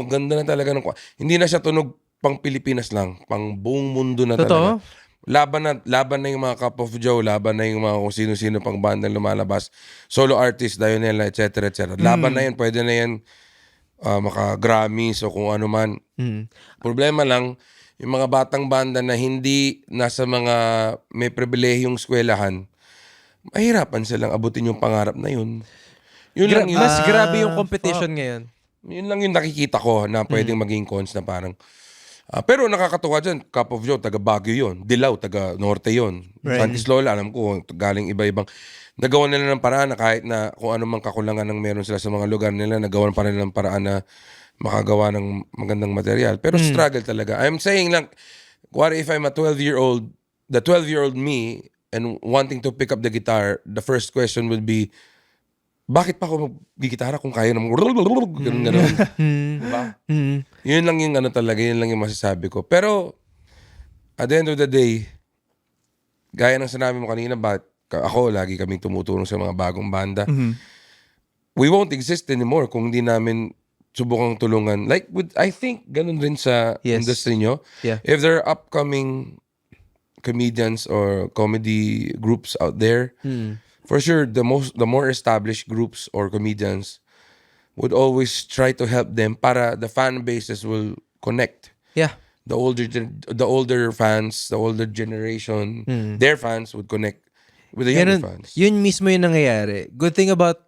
ganda na talaga ng... Hindi na siya tunog pang Pilipinas lang. Pang buong mundo na Totoo? talaga. Laban na yung mga Cup of Joe, laban na yung mga kung sino-sino pang bandang lumalabas, solo artist, Dionela, etc. etc. Laban na yan, pwede na yan maka-Grammys o kung ano man. Problema lang, yung mga batang banda na hindi nasa mga may pribilehiyong eskwelahan, mahirapan silang abutin yung pangarap na yun. Mas grabe yung competition ngayon. Yun lang yung nakikita ko na pwedeng maging cons na parang pero nakakatuwa dyan, Cup of Joe, taga Baguio yun. Dilaw, taga Norte yun. Right. Santis Lola, alam ko, galing iba-ibang. Nagawa nila ng paraan na kahit na kung ano mang kakulangan ng meron sila sa mga lugar nila, nagawa pa rin ng paraan na makagawa ng magandang material. Pero struggle talaga. I'm saying lang, what if I'm a 12-year-old, the 12-year-old me, and wanting to pick up the guitar, the first question would be, bakit pa ako mag-gitara kung kaya naman ganun. Diba? Yun lang yung talaga, yun lang yung masasabi ko. Pero, at the end of the day, gaya ng sinabi mo kanina, ako, lagi kaming tumutulong sa mga bagong banda. We won't exist anymore kung hindi namin subukang tulungan. Like, I think, ganun rin sa industry nyo. Yeah. If there are upcoming comedians or comedy groups out there, for sure, the more established groups or comedians would always try to help them para the fan bases will connect. Yeah. The older fans, the older generation, their fans would connect with the younger fans. Yun mismo yung nangyayari. Good thing about,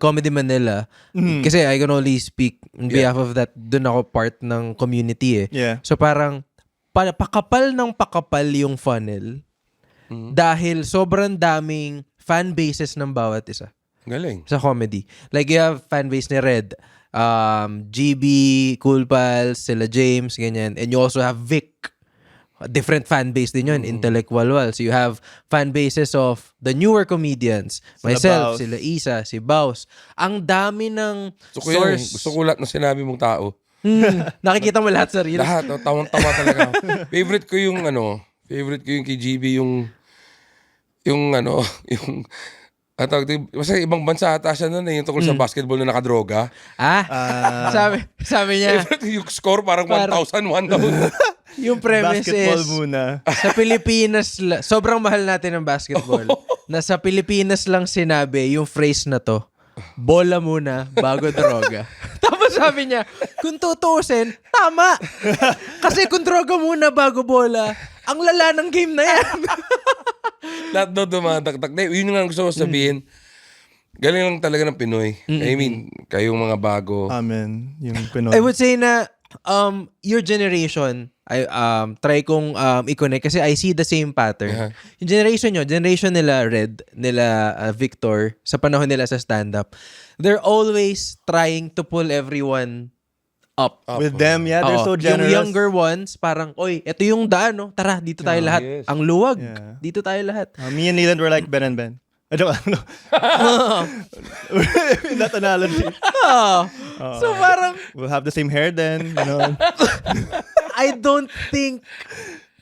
Comedy Manila, kasi I can only speak on behalf of that, dun ako part ng community eh. Yeah. So parang, pakapal ng pakapal yung funnel dahil sobrang daming fan bases ng bawat isa Galing. sa comedy. Like you have fan base ni Red, GB, Cool Pals, sila James, ganyan. And you also have Vic. A different fan base din yun, Intellectual Wall. So you have fan bases of the newer comedians. Myself, Baus. sila Isa, si Baus. Ang dami ng Gusto ko lahat ng sinabi mong tao. nakikita mo lahat sa reels. Lahat, tawang-tawa talaga. Favorite ko yung kay GB yung basta ibang bansa ata siya nun yung tungkol sa basketball na nakadroga. Sabi niya, Yung score parang 1,001 daw. yung premise Basketball is, muna. sa Pilipinas, sobrang mahal natin ng basketball. Na sa Pilipinas lang sinabi yung phrase na to, bola muna bago droga. Tapos sabi niya, kung tutuusin, tama. Kasi kung droga muna bago bola, ang lala ng game na yan. Lahat daw dumadagdag. Yun nga gusto ko sabihin. Galing lang talaga ng Pinoy. I mean, kayong mga bago. Amen. Yung Pinoy. I would say na your generation, I try kong i-connect kasi I see the same pattern. Uh-huh. Yung generation nila Red, nila Victor, sa panahon nila sa stand-up, they're always trying to pull everyone up. With them, yeah, they're Oo. so generous. Yung younger ones, parang, oy, ito yung daan, no? Tara, dito tayo lahat. yes. Ang luwag, Yeah. dito tayo lahat. Me and Leland were like Ben and Ben. I don't know. That analogy. So parang, We'll have the same hair then, you know. I don't think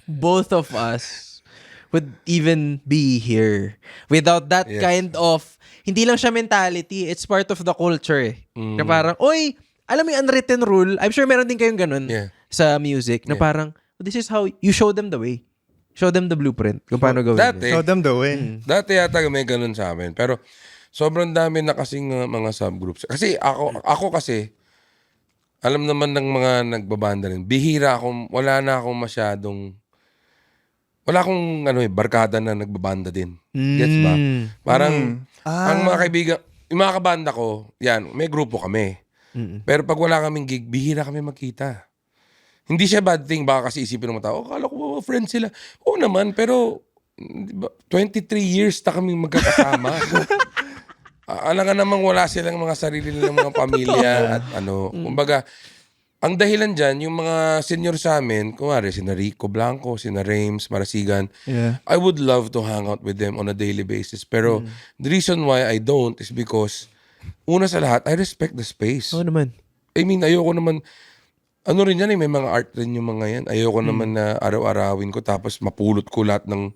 both of us would even be here without that Yes. kind of, hindi lang siya mentality, it's part of the culture eh. Na parang, oy, alam mo yung unwritten rule, I'm sure meron din kayong ganun Yeah. sa music, na parang, this is how you show them the way. Show them the blueprint kung paano gawin. Dati, Show them the way. Dati yata may ganun sa amin. Pero sobrang dami na kasing mga subgroups. Kasi ako kasi, alam naman ng mga nagbabanda rin, bihira akong, wala akong barkada na nagbabanda din. Gets ba? Parang, Ang mga kaibigan, yung mga kabanda ko, yan, may grupo kami. Pero pag wala kaming gig, bihira kami magkita. Hindi siya bad thing, baka kasi isipin ng mga tao, akala ko friends sila. Oo naman, pero 23 years na kaming magkakasama. Alam nga namang wala silang mga sarili nilang mga pamilya at ano. Kumbaga, ang dahilan dyan, yung mga senior sa amin, kumari, sina Rico Blanco, sina Rames, Marasigan, Yeah. I would love to hang out with them on a daily basis. Pero the reason why I don't is because, una sa lahat, I respect the space. Oo naman. I mean, ayoko naman, ano rin yan may mga art rin yung mga yan. Ayoko naman na araw-arawin ko tapos mapulot ko lahat ng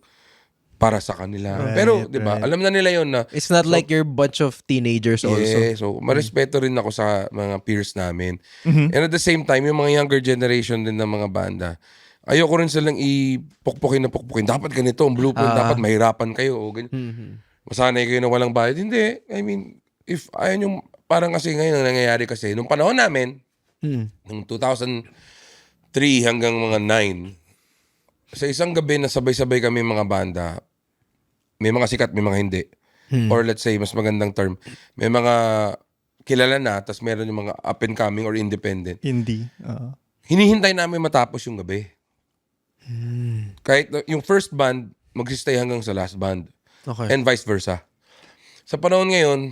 para sa kanila. Pero, di ba, alam na nila yon na, It's not like you're a bunch of teenagers also. so marespeto rin ako sa mga peers namin. And at the same time, yung mga younger generation din ng mga banda, ayoko rin silang ipukpukin na pukpukin. Dapat ganito, ang blueprint, dapat mahirapan kayo. O ganyan. Masanay kayo na walang bayad. Hindi. I mean, if ayun yung, parang kasi ngayon ang nangyayari kasi, nung panahon namin, nung 2003 hanggang mga 9, sa isang gabi na sabay-sabay kami mga banda, may mga sikat, may mga hindi. Or let's say, mas magandang term, may mga kilala na, tapos meron yung mga up and coming or independent. Indie. Hinihintay namin matapos yung gabi. Kahit yung first band, magsistay hanggang sa last band. Okay. And vice versa. Sa panahon ngayon,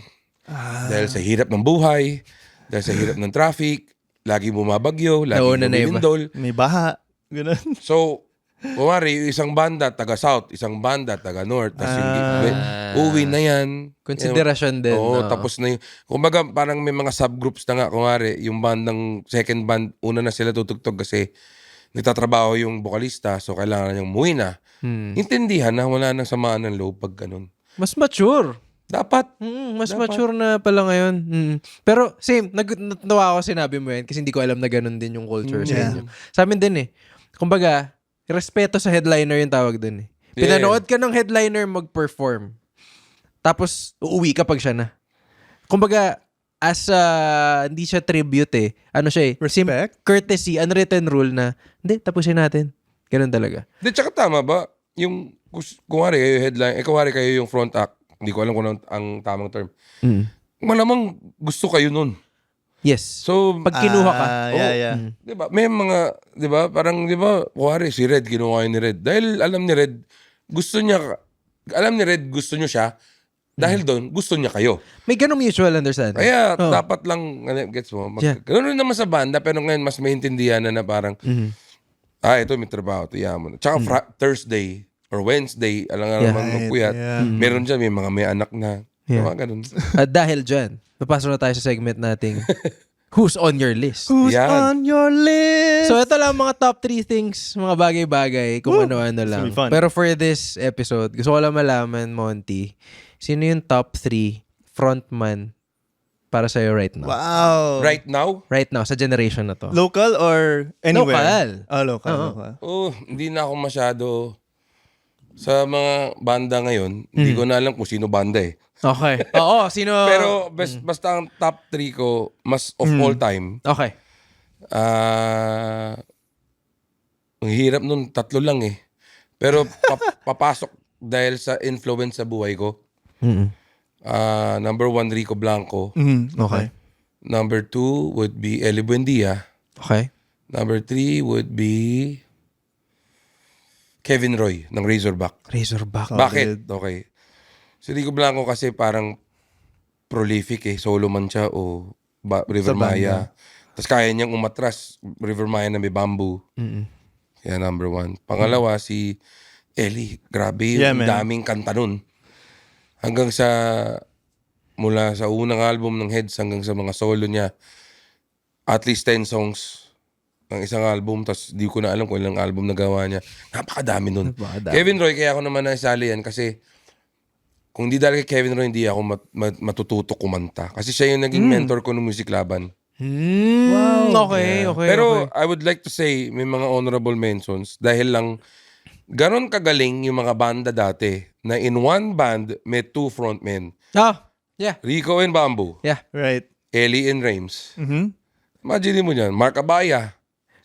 dahil sa hirap ng buhay, dahil sa hirap ng traffic, lagi bumabagyo, lagi Nauna na iba. bumindol. May baha. Ganun. So, kumari, yung isang banda taga-south, isang banda taga-north, tapos yung uwi na yan. Konsiderasyon din. Oo, no? tapos na yung, kumbaga parang may mga subgroups na nga, kumari, yung bandang second band, una na sila tutugtog kasi nagtatrabaho yung vokalista, so kailangan niyang umuwi na. Intindihan na wala nang samaan ng loob pag ganun. Mas mature. Dapat. Mas mature na pala ngayon. Pero same, natawa ako sinabi mo yan kasi hindi ko alam na ganun din yung culture sa inyo. Sa amin din eh. Kumbaga, respeto sa headliner yung tawag dun eh. Pinanood ka ng headliner mag-perform. Tapos, uuwi ka pag siya na. Kumbaga, as hindi siya tribute eh. Ano siya eh. Respect? Courtesy, unwritten rule na, hindi, tapusin natin. Ganun talaga. Di, tsaka tama ba? Yung, kumari kayo headline, kumari kayo yung front act, hindi ko alam kung ang tamang term. Malamang gusto kayo nun. Yes. So, Pag kinuha ka. Yeah. di ba? May mga, di ba? Parang, di ba? Kuwari, si Red, kinuha ni Red. Dahil alam ni Red, alam ni Red, gusto niyo siya. Dahil doon, gusto niya kayo. May ganung mutual understanding. Kaya, dapat lang, gets mo? Ganun rin naman sa banda, pero ngayon, mas maintindihan na parang, ito, may trabaho, tiyahan mo na. Tsaka Thursday, or Wednesday, alam nga naman magpuyat. Meron dyan, may anak na. Diba, ganun. At dahil dyan, papasok na tayo sa segment nating Who's on your list? Who's Yan. on your list? So ito lang mga top 3 things, mga bagay-bagay, kung ano-ano lang. be fun. Pero for this episode, gusto ko lang malaman, Monty, sino yung top 3 frontman para sa'yo right now? Wow. Right now, Right now, sa generation na to. Local or anywhere? Local. Local. Oo. Local. hindi na ako masyado sa mga banda ngayon, hindi ko na alam kung sino banda eh. Okay. Oo, sino? Pero basta ang top 3 ko, mas of all time, Okay. ang hirap nun, 3 lang eh. Pero papasok dahil sa influence sa buhay ko. Number 1, Rico Blanco. Okay. Number 2 would be Eli Buendia. Okay. Number 3 would be Kevin Roy ng Razorback. Razorback. Bakit? Okay. Si Rico Blanco kasi parang prolific eh. Solo man siya o River Sa banda. Maya. Tapos kaya niyang umatras River Maya na may bamboo. Kaya number 1. Pangalawa, si Eli. Grabe, Yeah, ang man. daming kanta nun. Hanggang sa, mula sa unang album ng Heads hanggang sa mga solo niya, at least 10 songs ng isang album, tapos di ko na alam kung ilang album na gawa niya. Napakadami nun. Napakadami. Kevin Roy, kaya ako naman naisali yan kasi kung di dahil kay Kevin Roy, hindi ako matututo kumanta. Kasi siya yung naging mentor ko ng Music Laban. Okay. Pero I would like to say, may mga honorable mentions dahil lang ganon kagaling yung mga banda dati na in one band may 2 frontmen. Yeah. Rico and Bamboo, Yeah. Right. Eli and Rames. Mhm. Imagine mo dyan, Mark Abaya.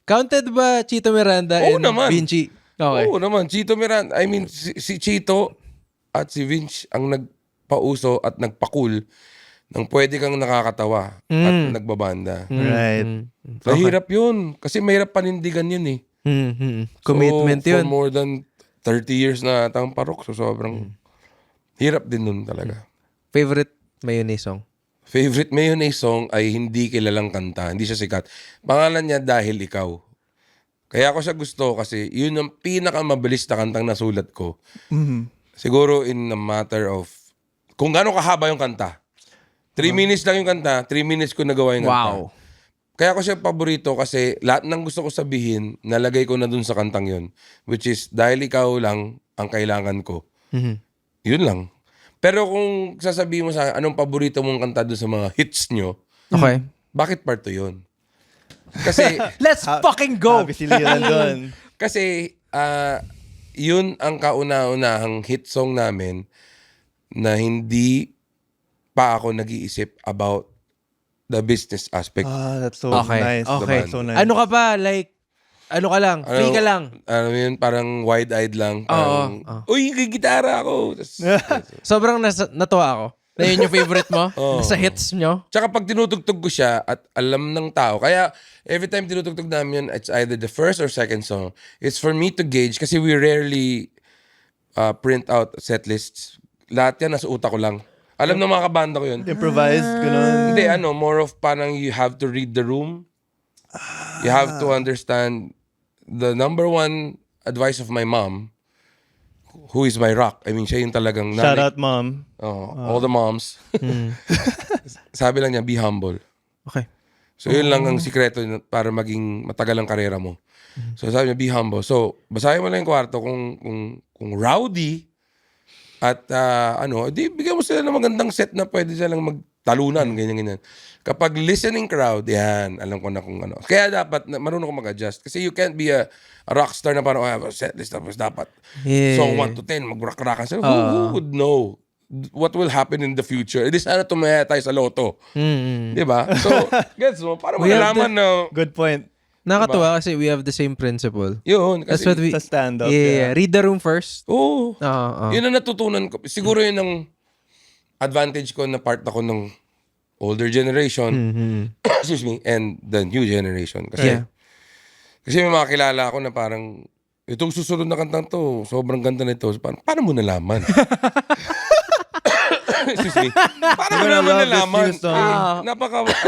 Counted ba Chito Miranda Oo and naman. Vinci? Okay. Oo naman, Chito Miranda. I mean, si Chito at si Vince ang nagpauso at nagpa-cool ng pwede kang nakakatawa at nagbabanda. Right. Mahirap yun. Kasi mahirap panindigan yun eh. Commitment so, yun. for more than 30 years na atang parok. So, sobrang hirap din nun talaga. Favorite mayonnaise song? Favorite mayonnaise song ay hindi kilalang kanta. Hindi siya sikat. Pangalan niya Dahil Ikaw. Kaya ako siya gusto kasi yun ang pinakamabilis na kantang nasulat ko. Siguro in a matter of kung gaano kahaba yung kanta. 3 minutes lang yung kanta, 3 minutes ko nagawa yung kanta. Wow. Kaya ko siya paborito kasi lahat ng gusto ko sabihin, nalagay ko na dun sa kantang yun. Which is, dahil ikaw lang ang kailangan ko. Yun lang. Pero kung sasabihin mo sa akin, anong paborito mong kanta dun sa mga hits nyo, Okay. bakit part 2 yun? Kasi, Let's fucking go! Happy siliran doon. kasi yun ang kauna-unahang hit song namin na hindi pa ako nag-iisip about the business aspect. That's so Okay. nice. Okay. So nice. Ano ka ba? Like, ano ka lang? Free ka lang? Ano yun, parang wide-eyed lang. Parang, uy, gigitara ako. Sobrang natuwa ako. Na yun yung favorite mo? Oo. Sa hits nyo? Tsaka pag tinutugtog ko siya at alam ng tao, kaya every time tinutugtog namin yun, it's either the first or second song. It's for me to gauge kasi we rarely print out set lists. Lahat yan nasa utak ko lang. Alam ng mga kabanda ko yun. Improvised, ganun. Hindi, more of parang you have to read the room. You have to understand the number one advice of my mom, who is my rock. I mean, siya yung talagang Shout out, mom. all the moms. Sabi lang niya, be humble. Okay. So, yun lang ang sikreto para maging matagal ang karera mo. So, sabi niya, be humble. So, basahin mo lang yung kwarto kung rowdy at di bigyan mo sila ng magandang set na pwede silang magtalunan, ganyan-ganyan. Kapag listening crowd, yan, alam ko na kung ano. Kaya dapat, marunong ko mag-adjust. Kasi you can't be a rockstar na parang, set list, tapos dapat. Yeah. So, 1 to 10, mag-rock-rockan sila. Who would know what will happen in the future? It is sana tumaya tayo sa loto. Di ba? So, gets mo? Para We have malalaman na, Good point. Nakakatuwa kasi we have the same principle. yun. That's Kasi, what we... Sa stand-up. Yeah. Read the room first. oo. Oo. Yun ang natutunan ko. Siguro yun ang advantage ko na part ako ng older generation, excuse me, and the new generation. Kasi, Yeah. kasi may mga kilala ako na parang, itong susunod na kantang to, sobrang ganda nito. So, paano mo nalaman? Excuse me. Paano mo You're gonna naman love this nalaman? new song. Ano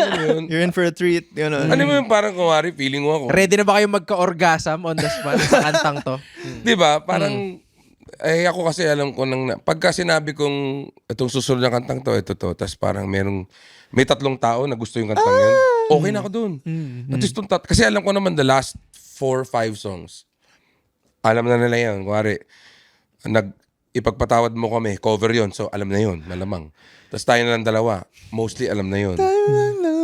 mo yun? You're in for a treat. Yun, Ano mo yun, parang kumari, feeling mo ako. Ready na ba kayo magka-orgasm on the spot sa kantang to? Di ba? Parang, ako kasi alam ko nang, pagka sinabi kong itong susunod na kantang to, ito to, tapos parang may 3 tao na gusto yung kantang yun, okay na ako dun. At least kasi alam ko naman the last 4-5 songs, alam na nila yan. Kuwari, ipagpatawad mo kami, cover yon, so alam na yon, malamang. Tapos tayo na lang dalawa, mostly alam na yon.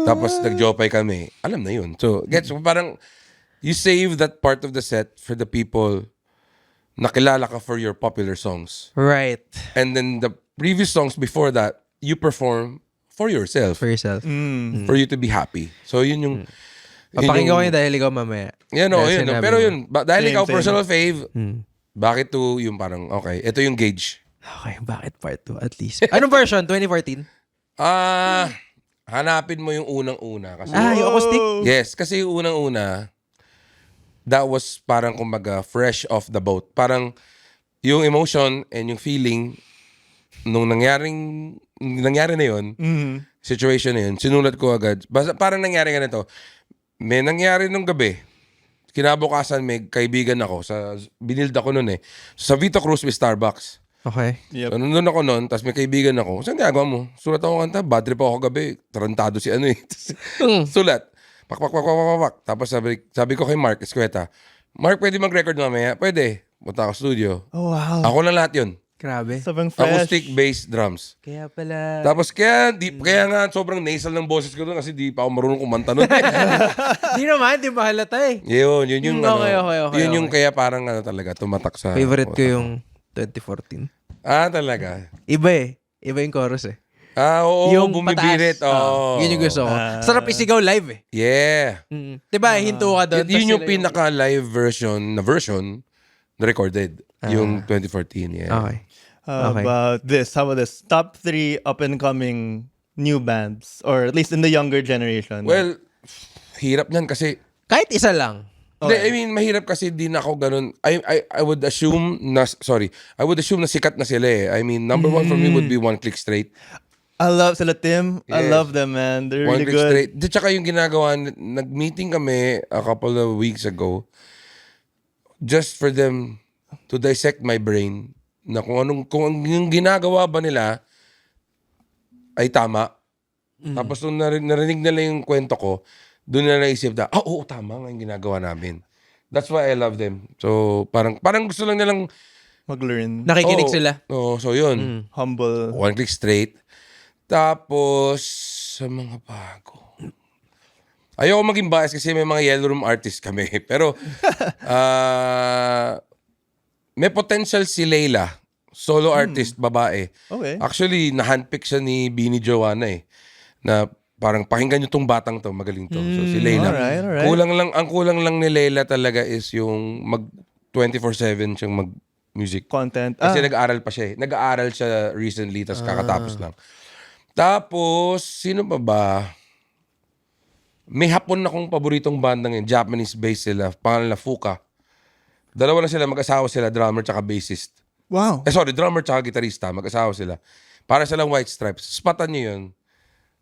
Tapos nagjopay kami, alam na yun. So, gets mo, parang you save that part of the set for the people na kilala ka for your popular songs. Right. And then the previous songs before that, you perform for yourself. For yourself. For you to be happy. So, yun yung... Papakinggan ko yun dahil ikaw mamaya. Yan o, Dahil yun. sinabi Pero mo. yun, dahil Same, ikaw same. personal fave, bakit to yung parang, okay, ito yung gauge. Okay, bakit part 2 at least? Anong version? 2014? Hanapin mo yung unang-una. Kasi, Yung acoustic? yes, kasi yung unang-una, that was parang kumbaga fresh off the boat. Parang yung emotion and yung feeling nung nangyari na yun, situation na yun, sinulat ko agad. Basta parang nangyari ganito. May nangyari nung gabi. Kinabukasan may kaibigan ako. Binild ako nun eh. Sa Vito Cruz with Starbucks. Okay. Yep. So, nandun ako nun, tapos may kaibigan ako. Saan ginagawa mo? Sulat ako kanta. Bad trip ako gabi. Tarantado si ano eh. Sulat. Pak. Tapos sabi ko kay Mark Escueta, Mark, pwede mag-record mamaya? Pwede. Punta ako studio. Oh, wow. Ako lang lahat yun. Grabe. Sabang fresh. Acoustic, bass, drums. Kaya pala... Tapos kaya nga sobrang nasal ng boses ko doon kasi di pa ako marunong kumanta nun. Di naman, di mahalata eh. yun yung Okay, ano. okay. Yun yung kaya parang ano talaga, tumatak sa... Favorite ko yung 2014. Talaga. Iba eh. Iba yung chorus eh. Oo, yung bumibirit. pataas. Oo. Yun yung gusto ko. Sarap isigaw live eh. Yeah. Diba, hinto ka doon. Yun yung pinaka-live version na recorded. Yung 2014, yeah. Okay. Okay. About this. How about this? Top 3 up-and-coming new bands, or at least in the younger generation. Well, hirap niyan kasi Kahit isa lang. Hindi, I mean, mahirap kasi din ako ganun. I would assume na, sorry, I would assume na sikat na sila eh. I mean, number one for me would be One Click Straight. I love sila Tim. I Yes. love them, man. They're One really Click good. Straight. Di, tsaka yung ginagawa, nag-meeting kami a couple of weeks ago just for them to dissect my brain na kung yung ginagawa ba nila ay tama. Tapos nung narinig nila yung kwento ko, doon na naisip na, oo, tama nga yung ginagawa namin. That's why I love them. So, parang gusto lang nilang, Mag-learn. Nakikinig Oo. sila. Oo, so yun. Humble. One Click Straight. Tapos, sa mga bago. Ayoko maging bias kasi may mga yellow room artist kami. Pero, may potential si Layla. Solo artist, babae. Okay. Actually, na-handpick siya ni Beanie Joanna eh. Na parang pakinggan nyo tong batang to, magaling to. So si Layla. Alright. Ang kulang lang ni Layla talaga is yung mag 24/7 siyang mag-music. Content. Kasi nag-aaral pa siya eh. Nag-aaral siya recently, tapos kakatapos lang. Tapos, sino pa ba? May hapon akong paboritong banda ngayon. Japanese-based sila. Pangalan na Fuka. Dalawa na sila, mag-asawa sila, drummer tsaka bassist. Wow. Drummer tsaka gitarista. Mag-asawa sila. Para silang White Stripes. Spatan nyo yun.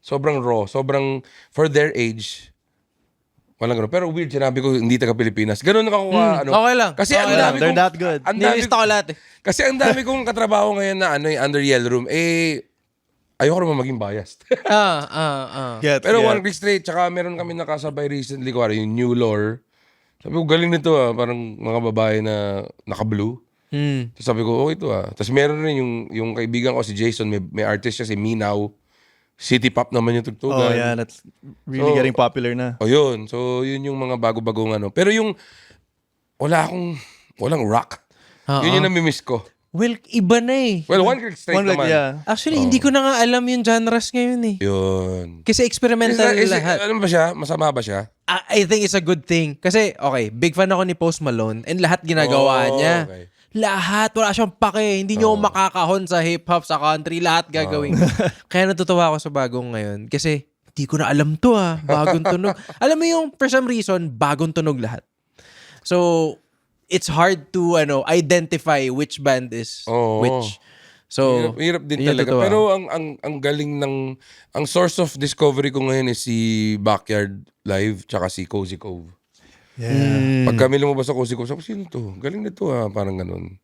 Sobrang raw. Sobrang, for their age, walang ganun. Pero weird, sinabi ko, hindi taga-Pilipinas. Ganun ako Okay lang. Kasi Okay ang lang. dami They're kong, that good. ang dami, Nilista ko lahat eh. kasi ang dami kong katrabaho ngayon na under Yellow Room, ayoko naman maging biased. Gets, Pero gets. One Click Straight, tsaka meron kami nakasabay recently, kuwari yung New Lore. Sabi ko, galing nito parang mga babae na naka-blue. Tapos sabi ko, okay to Tapos meron rin yung kaibigan ko si Jason, may artist siya si Minaw. City Pop naman yung tugtugan. Oh, yeah. That's really So, getting popular na. Yun. So, yun yung mga bago-bagong ano. Pero yung, walang rock. Yun yung namimiss ko. Well, iba na eh. Well, One Click Straight One like, naman. yeah. Actually, hindi ko na nga alam yung genres ngayon eh. Yun. Kasi experimental lahat. Ano ba siya? Masama ba siya? I think it's a good thing. Kasi, okay, big fan ako ni Post Malone and lahat ginagawa niya. Okay. Lahat. Wala siyang pake. Hindi niyo makakahon sa hip-hop, sa country. Lahat gagawin. Kaya natutuwa ako sa bagong ngayon. Kasi, hindi ko na alam to Bagong tunog. Alam mo yung, for some reason, bagong tunog lahat. So, it's hard to identify which band is which. So, Hirap din yun yung talaga. totoo. Pero ang galing ang source of discovery ko ngayon is si Backyard Live tsaka si Cozy Cove. Yeah. Pag kami lumabas sa Cozy Cove, sabi ko, sino to? Galing nito parang ganun.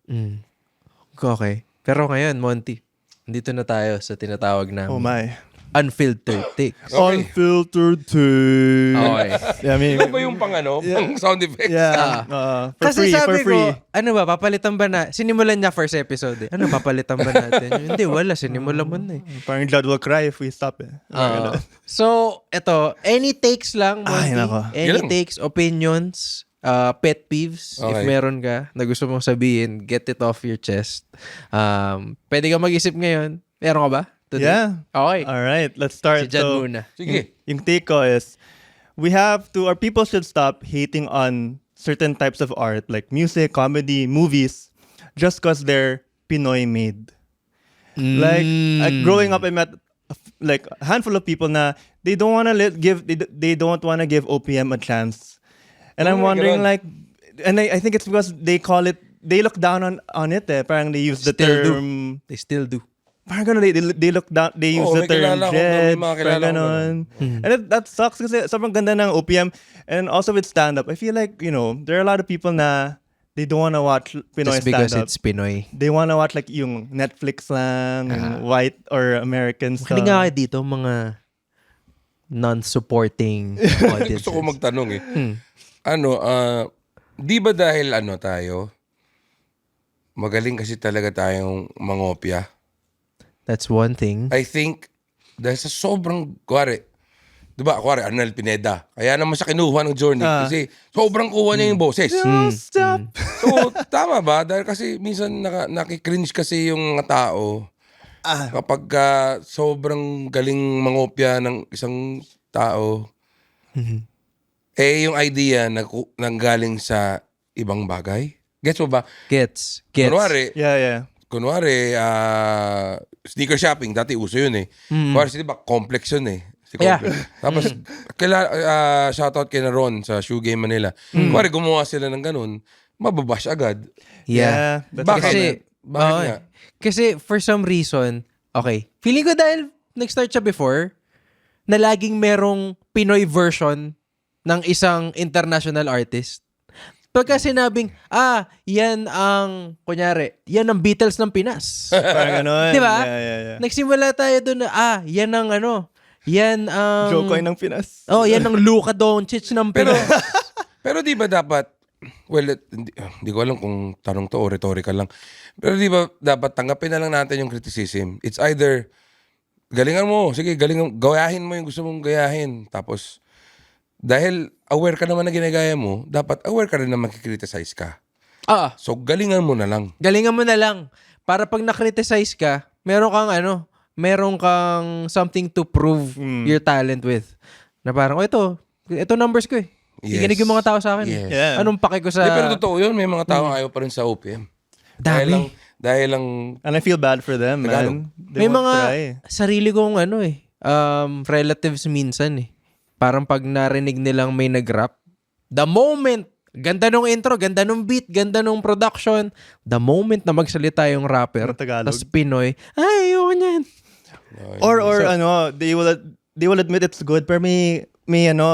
Okay. Pero ngayon, Monty, dito na tayo sa tinatawag na Oh my. unfiltered takes. Unfiltered tea. Okay. Yeah, I mean, Ito ba yung pang pang sound effects? yeah. For Kasi free, sabi for free. ko, ano ba, papalitan ba na? Sinimulan niya first episode eh. Ano, papalitan ba natin? Hindi, wala. Sinimulan mo na eh. Parang Blood will cry if we stop it. So, eto, any takes lang, Monty. Ay, nako. Any Yan lang. takes, opinions, pet peeves, if Okay. meron ka na gusto mong sabihin, get it off your chest. Pwede ka mag-isip ngayon. Meron ka ba? Today? Yeah. Okay. All right, let's start. Si Jad muna. Sige. Yung take ko is, our people should stop hating on certain types of art, like music, comedy, movies, just because they're Pinoy made. Like growing up, I met like a handful of people na they don't want to they don't want to give OPM a chance, and I'm wondering ganun. like, and I think it's because they look down on it. Parang they use the Still do. term. They still do. Parang ganun, they look down, they use Oo, the may term kilala ko, Jed, may mga kilala parang ko ganun. And that sucks kasi sobrang ganda ng OPM. And also with stand-up, I feel like, there are a lot of people na they don't wanna watch Pinoy Just because stand-up. it's Pinoy. They wanna watch like yung Netflix lang, yung white or American stuff. Makinig nga kayo dito, mga non-supporting audiences. Gusto ko magtanong di ba dahil tayo, magaling kasi talaga tayong mangopya. That's one thing. I think, dahil sa sobrang, kuwari, Arnel Pineda. Kaya naman siya kinuha ng Journey kasi sobrang kuha niya yung boses. Don't stop. So, tama ba? Dahil kasi minsan nakikringe kasi yung mga tao kapag sobrang galing mangopya ng isang tao, yung idea nanggaling sa ibang bagay. Gets mo ba? Gets. Kunwari, Yeah. kunwari, sneaker shopping, dati uso yun eh. Kunwari, di ba, complex yun eh. Si Yeah. Complex. Tapos, shoutout kay na Ron sa Shoe Game Manila. Kunwari, gumawa sila ng ganun, mababash agad. Yeah. that's Bakit? Kasi, Bakit oo, nga? kasi for some reason, okay, feeling ko dahil nag-start siya before, na laging merong Pinoy version ng isang international artist. Pagka sinabing, yan ang, kunyari, yan ang Beatles ng Pinas. Parang ganun. Di ba? Yeah. Nagsimula tayo dun na, yan ang yan ang... Jokoy ng Pinas. Oh, yan ang Luka Doncic ng Pero, Pinas. pero di ba dapat, hindi ko alam kung tanong to o rhetorical lang. Pero di ba dapat tanggapin na lang natin yung criticism. It's either, galingan mo, sige, gayahin mo yung gusto mong gayahin. Tapos, dahil aware ka naman na ginagaya mo, dapat aware ka rin na makikriticize ka. So, galingan mo na lang. Galingan mo na lang. Para pag na-criticize ka, meron kang something to prove your talent with. Na parang, ito numbers ko eh. Yes. Ikinig yung mga tao sa akin. Yes. Yeah. Anong pake ko sa... Pero totoo yun, may mga tao ayaw pa rin sa OPM. Dami. Dahil lang, And I feel bad for them, Tagalog. man. They May won't mga try. sarili kong relatives minsan eh. Parang pag narinig nilang may nag-rap, the moment, ganda nung intro, ganda nung beat, ganda nung production, the moment na magsalita yung rapper, Na Tagalog. tas Pinoy, ay, ayoko niyan. Or they will admit it's good, pero may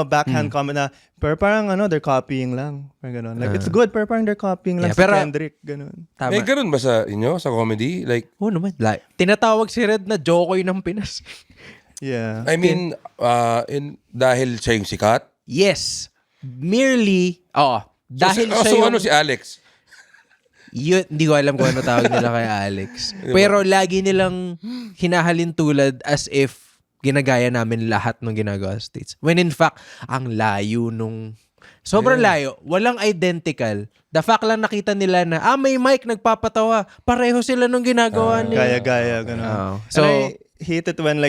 backhand comment na, pero parang they're copying lang. Parang ganun. Like, it's good, pero parang they're copying lang Yeah, si pero- Kendrick. Ganun. Tama. may ganun ba sa inyo, sa comedy? Like, Oo naman. Tinatawag si Red na Jokoy ng Pinas. Yeah. I mean, dahil siya yung sikat? Yes. Merely, dahil siya so yung... ano si Alex? Hindi ko alam kung ano tawag nila kay Alex. Pero lagi nilang hinahalin tulad as if ginagaya namin lahat ng ginagawa sa States. When in fact, ang layo nung... Sobrang layo. Walang identical. The fact lang nakita nila na, may mic, nagpapatawa. Pareho sila nung ginagawa nila. Gaya, ganun. Oh. So, So, I hate it when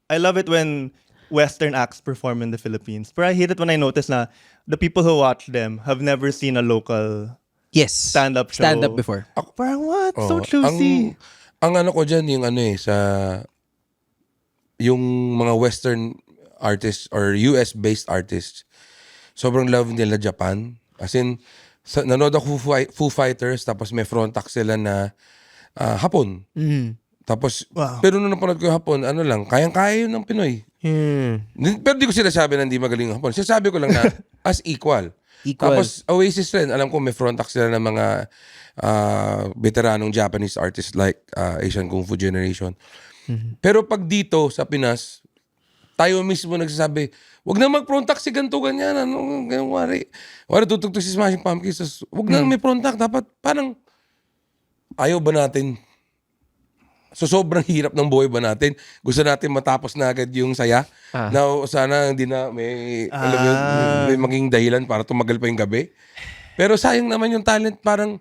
I love it when Western acts perform in the Philippines. But I hate it when I notice na the people who watch them have never seen a local yes. stand-up show. Stand-up before. Parang what? So Oh, choosy. Ang ano ko dyan, yung yung mga Western artists or US-based artists, sobrang love nila Japan. As in, nanood ako Foo Fighters, tapos may frontak sila na Hapon. Tapos, pero nung napanood ko yung Hapon, kayang-kaya yun ng Pinoy. Pero di ko sinasabi na hindi magaling ang Hapon. Sinasabi ko lang na as equal. Tapos Oasis rin, alam ko may frontak sila ng mga veteranong Japanese artists like Asian Kung Fu Generation. Pero pag dito sa Pinas, tayo mismo nagsasabi, wag na mag-frontak si ganito, ganyan. Ganyan, wari tutugtog si Smashing Pumpkins. Wag na may frontak. Dapat parang ayaw ba natin? So sobrang hirap ng buhay ba natin? Gusto natin matapos na agad yung saya? Na sana hindi na alam mo yun, may maging dahilan para tumagal pa yung gabi. Pero sayang naman yung talent, parang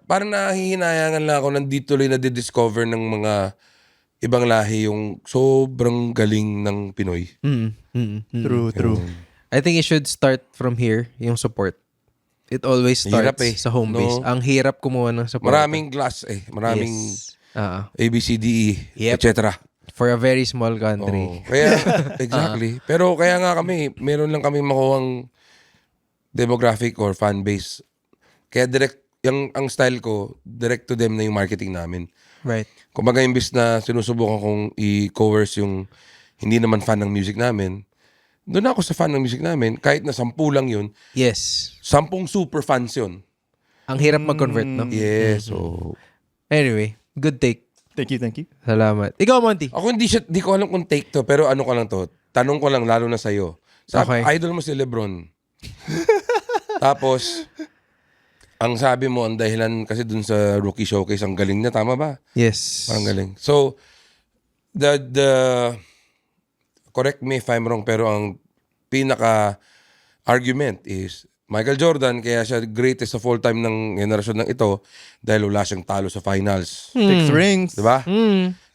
nahihinayangan lang ako nandito tuloy na di-discover ng mga ibang lahi yung sobrang galing ng Pinoy. True. I think it should start from here, yung support. It always Hirap starts sa home base. No? Ang hirap kumuha ng support. Maraming glass maraming Yes. ABCDE, Yep. etc. For a very small country. Kaya, exactly. Pero kaya nga meron lang kami makuhang demographic or fan base. Kaya ang style ko, direct to them na yung marketing namin. Right. Kumbaga, imbis na sinusubukan kong i-coerce yung hindi naman fan ng music namin, doon ako sa fan ng music namin, kahit na 10 lang yun, Yes. 10 super fans yun. Ang hirap mag-convert, no? Yes, so... Anyway, good take. Thank you. Salamat. Ikaw, Monty. Ako hindi ko alam kung take to, pero ano ko lang to, tanong ko lang, lalo na sa'yo. Okay. Idol mo si Lebron. Tapos, ang sabi mo, ang dahilan kasi dun sa rookie showcase, ang galing niya, tama ba? Yes. Parang galing. So, the correct me if I'm wrong, pero ang pinaka-argument is, Michael Jordan, kaya siya greatest of all time ng generasyon ng ito dahil wala siyang talo sa finals. 6 rings. Diba?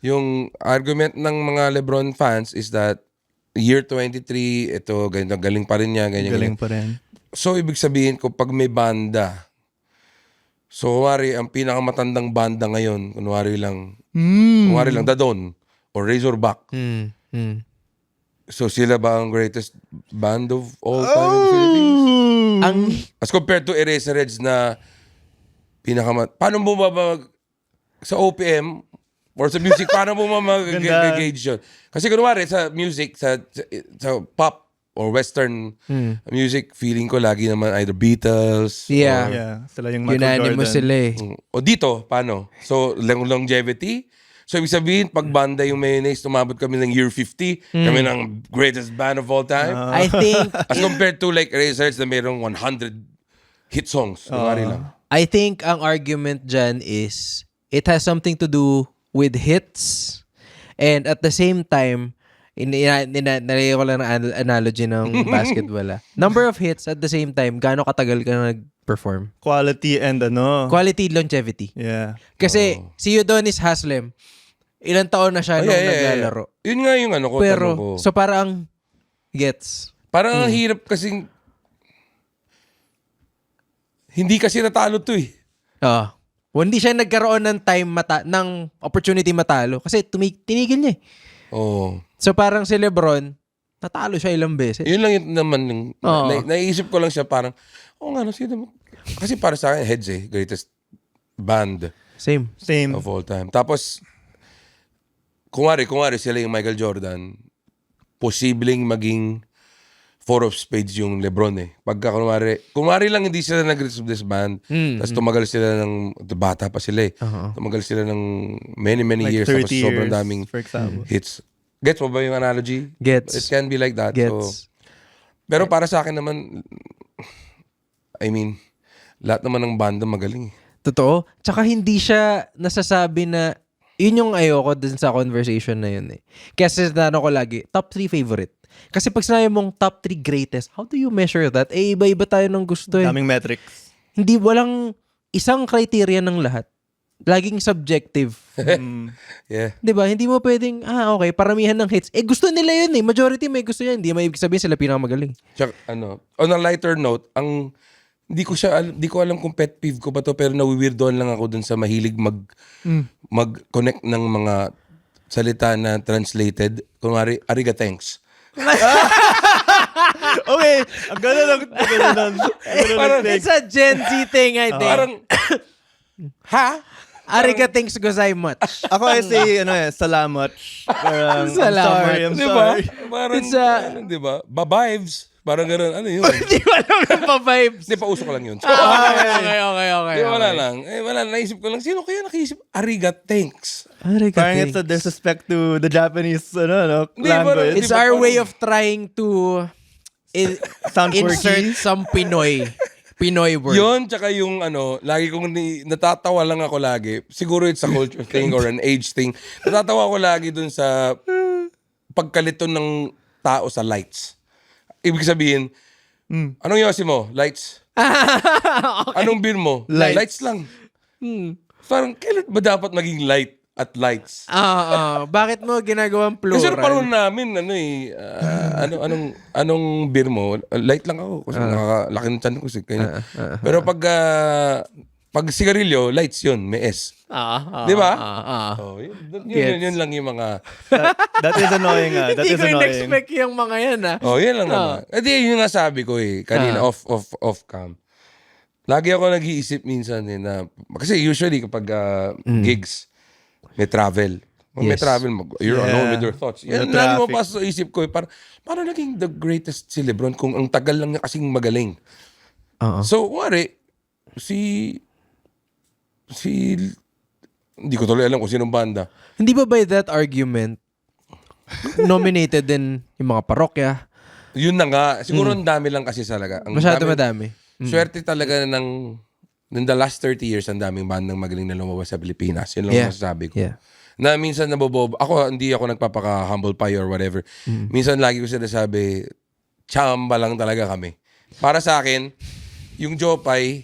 Yung argument ng mga LeBron fans is that year 23, ito, ganyan, galing pa rin niya. Ganyan. Galing pa rin. So, ibig sabihin ko, pag may banda, So, kunwari, ang pinakamatandang banda ngayon, kunwari lang, The Dawn or Razorback. So, sila ba ang greatest band of all time in the Philippines? Ang As compared to Eraserheads na paano mo ba sa OPM or sa music, paano mo mag-gauge yun? Kasi kunwari sa music, sa pop or western music, feeling ko lagi naman either Beatles. Yeah. Yeah, sila yung Michael unanimous Jordan. sila eh. O dito, paano? So, longevity. So, ibig sabihin, pag banda yung Mayonnaise, tumabot kami ng year 50, kami ng greatest band of all time. I think As compared to like Eraserheads na mayroong 100 hit songs. Kunwari lang. I think ang argument dyan is it has something to do with hits and at the same time nalagay ko lang ng analogy ng basketball. Number of hits at the same time, gaano katagal ka nag-perform? Quality and Quality, longevity. Yeah. Kasi si Udonis Haslem, ilang taon na siya nung naglalaro. Yun nga yung ano ko. Pero, tanong ko. so parang gets. Parang ang hirap kasing hindi kasi natalo to eh. Hindi siya nagkaroon ng time ng opportunity matalo kasi tinigil niya eh. Oo. So parang si LeBron, natalo siya ilang beses. Yun lang yun naman yung naiisip ko lang siya parang nga no, sino kasi para sa akin Heads greatest band Same. of all time. Tapos kunwari sila yung Michael Jordan, posibleng maging four of spades yung LeBron eh. Pagka kunwari lang hindi sila nag-this band, tapos tumagal sila ng bata pa sila eh. Tumagal sila ng many Like years, 30 tapos sobrang years, daming for example. hits. Gets mo ba yung analogy? Gets. It can be like that. Gets. So, pero para sa akin naman, I mean, lahat naman ng banda magaling eh. Totoo. Tsaka hindi siya nasasabi na, yun yung ayoko dun sa conversation na yun eh. Kasi ano ko lagi, top 3 favorite. Kasi pag sinabi mong top 3 greatest, how do you measure that? Eh, iba-iba tayo ng gusto eh. Daming metrics. Hindi, walang isang criteria ng lahat. Laging subjective. Yeah. Diba? Hindi mo pwedeng, okay, paramihan ng hits. Eh, gusto nila yun eh. Majority may gusto yan. Hindi may ibig sabihin sila pinakamagaling. Tsaka, on a lighter note, hindi ko alam kung pet peeve ko ba to, pero nawiwirdoan lang ako dun sa mahilig mag-connect ng mga salita na translated. Kunwari, ariga thanks. Okay, ang ganda lang. It's a Gen Z thing, I think. Parang, ha? Ariga thanks gozaimasu. Ako ay salamat. Parang, Salamat. I'm Di ba? sorry. Parang, It's a- di ba? Ba-vibes. Parang gano'n. Ano yun? Hindi ko alam yung pa-vibes. Hindi, pauso ko lang yun. Okay. Di, wala lang. Naisip ko lang. Sino kaya nakiisip? Ariga thanks. Ariga Parang it's a thanks. disrespect to the Japanese Hindi, language. It's our way of trying to Sound insert quirky. some Pinoy word. Yun, tsaka yung lagi kong natatawa lang ako lagi. Siguro it's a culture thing or an age thing. Natatawa ako lagi dun sa pagkalito ng tao sa lights. Ibig sabihin, anong yosi mo? Lights? Anong beer mo? Lights. lang. Parang kailan ba dapat maging light at lights? Bakit mo ginagawang plural? Kasi panahon namin, anong beer mo? Light lang ako. Kasi nakakalaki ng tiyan ko. Pero pag sigarilyo, lights yun. May S. Di ba? Oh, yun lang yung mga... That is annoying. That Hindi is ko annoying. in-expect yung mga yan Oh, yan lang naman. Yun nga sabi ko kanina off cam. Lagi ako nag-iisip minsan na kasi usually kapag gigs, may travel. Pag may Yes. travel, you're alone with your thoughts. Yan lagi mo traffic. pasok sa isip ko parang naging the greatest si LeBron kung ang tagal lang niya kasing magaling. So, wari, hindi ko tuloy alam kung sinong banda. Hindi ba by that argument, nominated din yung mga parokya? Yun na nga. Siguro ang dami lang kasi talaga. Masyado madami. Swerte talaga in the last 30 years, ang daming bandang magaling na lumabas sa Pilipinas. Yun lang Yeah. ang masasabi ko. Yeah. Na minsan nabobobo. Hindi ako nagpapaka-humble pie or whatever. Minsan lagi ko sinasabi, chamba lang talaga kami. Para sa akin, yung Jopay,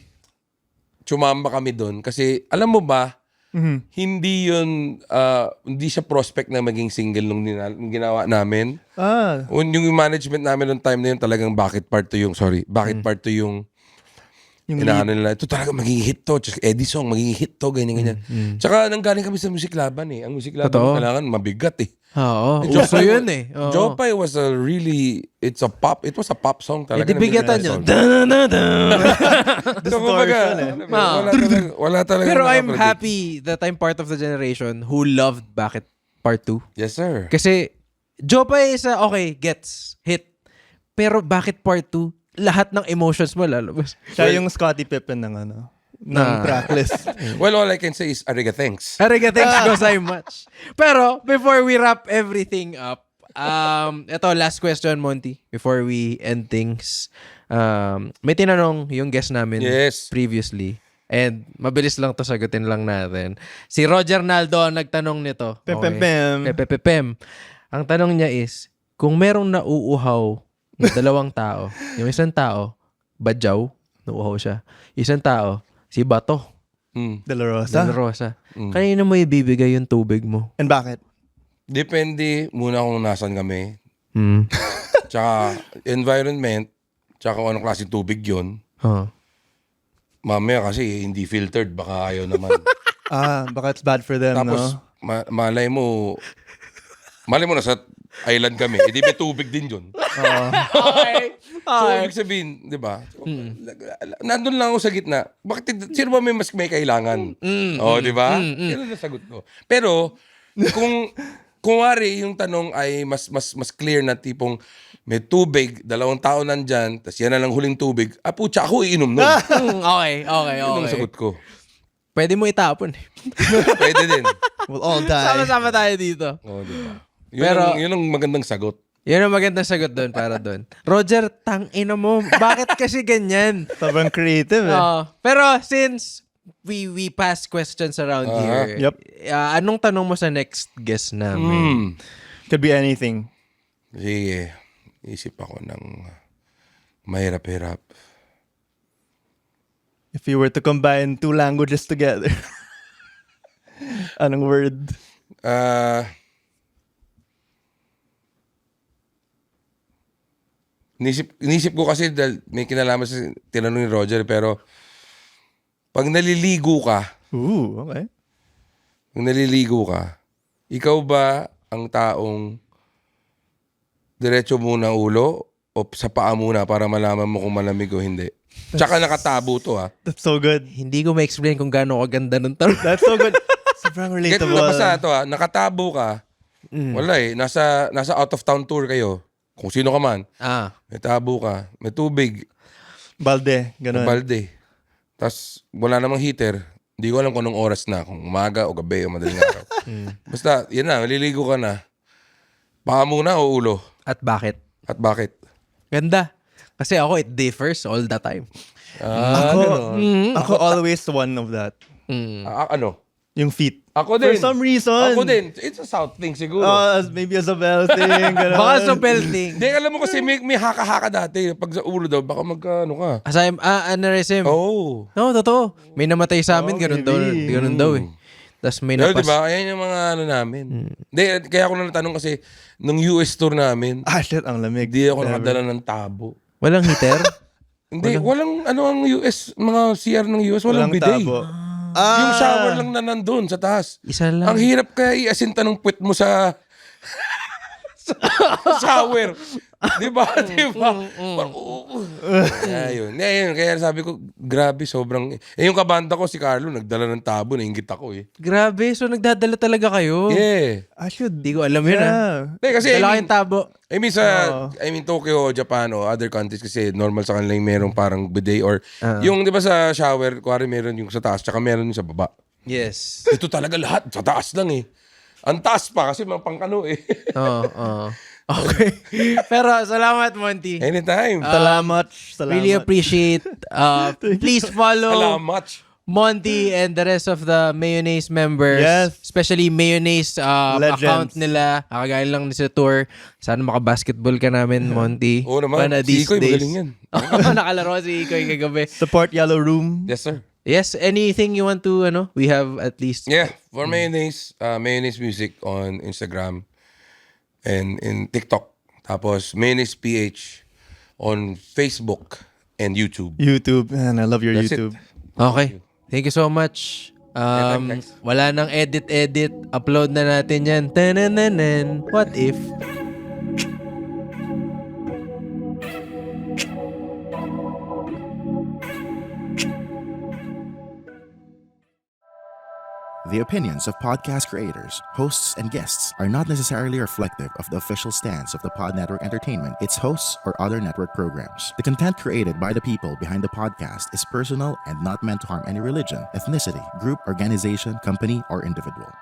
chumamba kami doon. Kasi, alam mo ba, hindi siya prospect na maging single nung ginawa namin. Yung management namin nung time na yun talagang bakit part to yung inaano nila, ito talaga magiging hit to. Tsaka Edison, magiging hit to, ganyan. Tsaka nanggaling kami sa music laban eh. Ang music laban, Totoo. kailangan mabigat eh. Oo, Eh, uso yun eh. Oo. Jopay was a really, it was a pop song Eh, talaga. di bigatan na yun. So, kumbaga, wala talaga. Pero I'm nakapredict. happy that I'm part of the generation who loved Bakit Part 2. Yes, sir. Kasi, Jopay is okay, gets, hit. Pero Bakit Part 2, lahat ng emotions mo lalabas. Siya yung Scottie Pippen ng ng tracklist. Well, all I can say is, Ariga, thanks. Ariga, thanks so much. Pero, before we wrap everything up, ito, last question, Monty, before we end things. May tinanong yung guest namin Yes. previously. And mabilis lang to, sagutin lang natin. Si Roger Naldo ang nagtanong nito. Pem. Pem. Ang tanong niya is, kung merong nauuhaw na dalawang tao, yung isang tao, Badyaw, nauuhaw siya. Isang tao, si Bato, De La Rosa. Dela Rosa. Kanina mo ibibigay yung tubig mo? And bakit? Depende muna kung nasan kami. Hmm. Tsaka environment, tsaka kung anong klaseng tubig yun. Huh. Mamaya kasi hindi filtered, baka ayaw naman. Baka it's bad for them, Tapos, no? malay mo nasa island kami, edi may tubig din yun. So, ibig sabihin, di ba? Nandun lang ako sa gitna. Bakit, sino ba may kailangan? Di ba? Yan ang sagot ko. Pero, kung wari yung tanong ay mas clear na tipong may tubig, 2 tao nandyan, tas yan na lang huling tubig, putya, ako iinom nun. Okay. Yun ang sagot ko. Pwede mo itapon. Pwede din. We'll all die. Sama-sama tayo dito. Diba? Yun ang magandang sagot. Yan ang magandang sagot doon para doon. Roger, tangina mo. Bakit kasi ganyan? Sobrang creative eh. Pero since we pass questions around here, Yep. Anong tanong mo sa next guest namin? Could be anything. Sige, isip ako ng mahirap-hirap. If you were to combine 2 languages together. Anong word? Inisip ko kasi dahil may kinalaman sa tinanong ni Roger, pero pag naliligo ka, Okay. ikaw ba ang taong diretso muna ang ulo o sa paa muna para malaman mo kung malamig o hindi? Tsaka nakatabo to That's so good. Hindi ko ma-explain kung gaano kaganda ng tanong. That's so good. Sobrang Get relatable. mo basta ito nakatabo ka. Wala nasa out of town tour kayo. Kung sino ka man. May tabo ka. May tubig. Balde. May Ganun. balde. Tapos wala namang heater. Hindi ko alam kung anong oras na. Kung umaga o gabi o madaling araw. Basta, yan na. Maliligo ka na. Paa muna o ulo? At bakit? At bakit? Ganda. Kasi ako, it differs all the time. Ako always one of that. Ano? Yung feet. Ako din. For some reason. Ako din. It's a South thing siguro. Maybe as a bell thing. Ganun. Baka so pelting. Hindi, alam mo kasi may haka-haka dati. Pag sa ulo daw, baka magka-ano ka. Aside, aneurysm. Oh. No, totoo. May namatay sa amin, ganun daw. maybe. Ganun daw eh. Tapos may Pero napas. diba, ayan yung mga ano namin. Hindi, kaya ako na natanong kasi nung US tour namin, Shit, ang lamig. hindi ako nakadala ng tabo. Walang heater? Hindi, walang ano ang US, mga CR ng US, walang bidet. tabo. Yung shower lang na nandun sa taas. Isa lang. Ang hirap kaya iasinta ng puwet mo sa shower. Diba? Ayun. Kaya sabi ko, grabe, sobrang... yung kabanda ko, si Carlo, nagdala ng tabo, nainggit ako eh. Grabe, so nagdadala talaga kayo? Yeah. Di ko alam yun Kasi, Dala kayong tabo. I mean, Tokyo, Japan, o other countries kasi normal sa kanila yung merong parang bidet or yung, di ba sa shower, kuwari meron yung sa taas, tsaka meron yung sa baba. Yes. Ito talaga lahat, sa taas lang eh. Ang taas pa kasi mga pangkano eh. Oo. Okay. Pero salamat, Monty. Anytime. Salamat. Really appreciate. Please follow Salamat. Monty and the rest of the Mayonnaise members. Yes. Especially Mayonnaise Legends. account nila. Kakagaling lang ni sa tour. Sana makabasketball ka namin, Monty. Oo naman. One of Si these Ikoy, days. magaling yan. Nakalaro si Ikoy kagabi. Support Yellow Room. Yes, sir. Yes, anything you want to, we have at least. Yeah, for Mayonnaise, Mayonnaise Music on Instagram and in TikTok. Tapos Mayonnaise PH on Facebook and YouTube. YouTube. Man, I love your That's YouTube. Okay. Thank you so much. Anytime, guys. Wala nang edit. Upload na natin yan. Tanananan. What if? The opinions of podcast creators, hosts, and guests are not necessarily reflective of the official stance of the Pod Network Entertainment, its hosts, or other network programs. The content created by the people behind the podcast is personal and not meant to harm any religion, ethnicity, group, organization, company, or individual.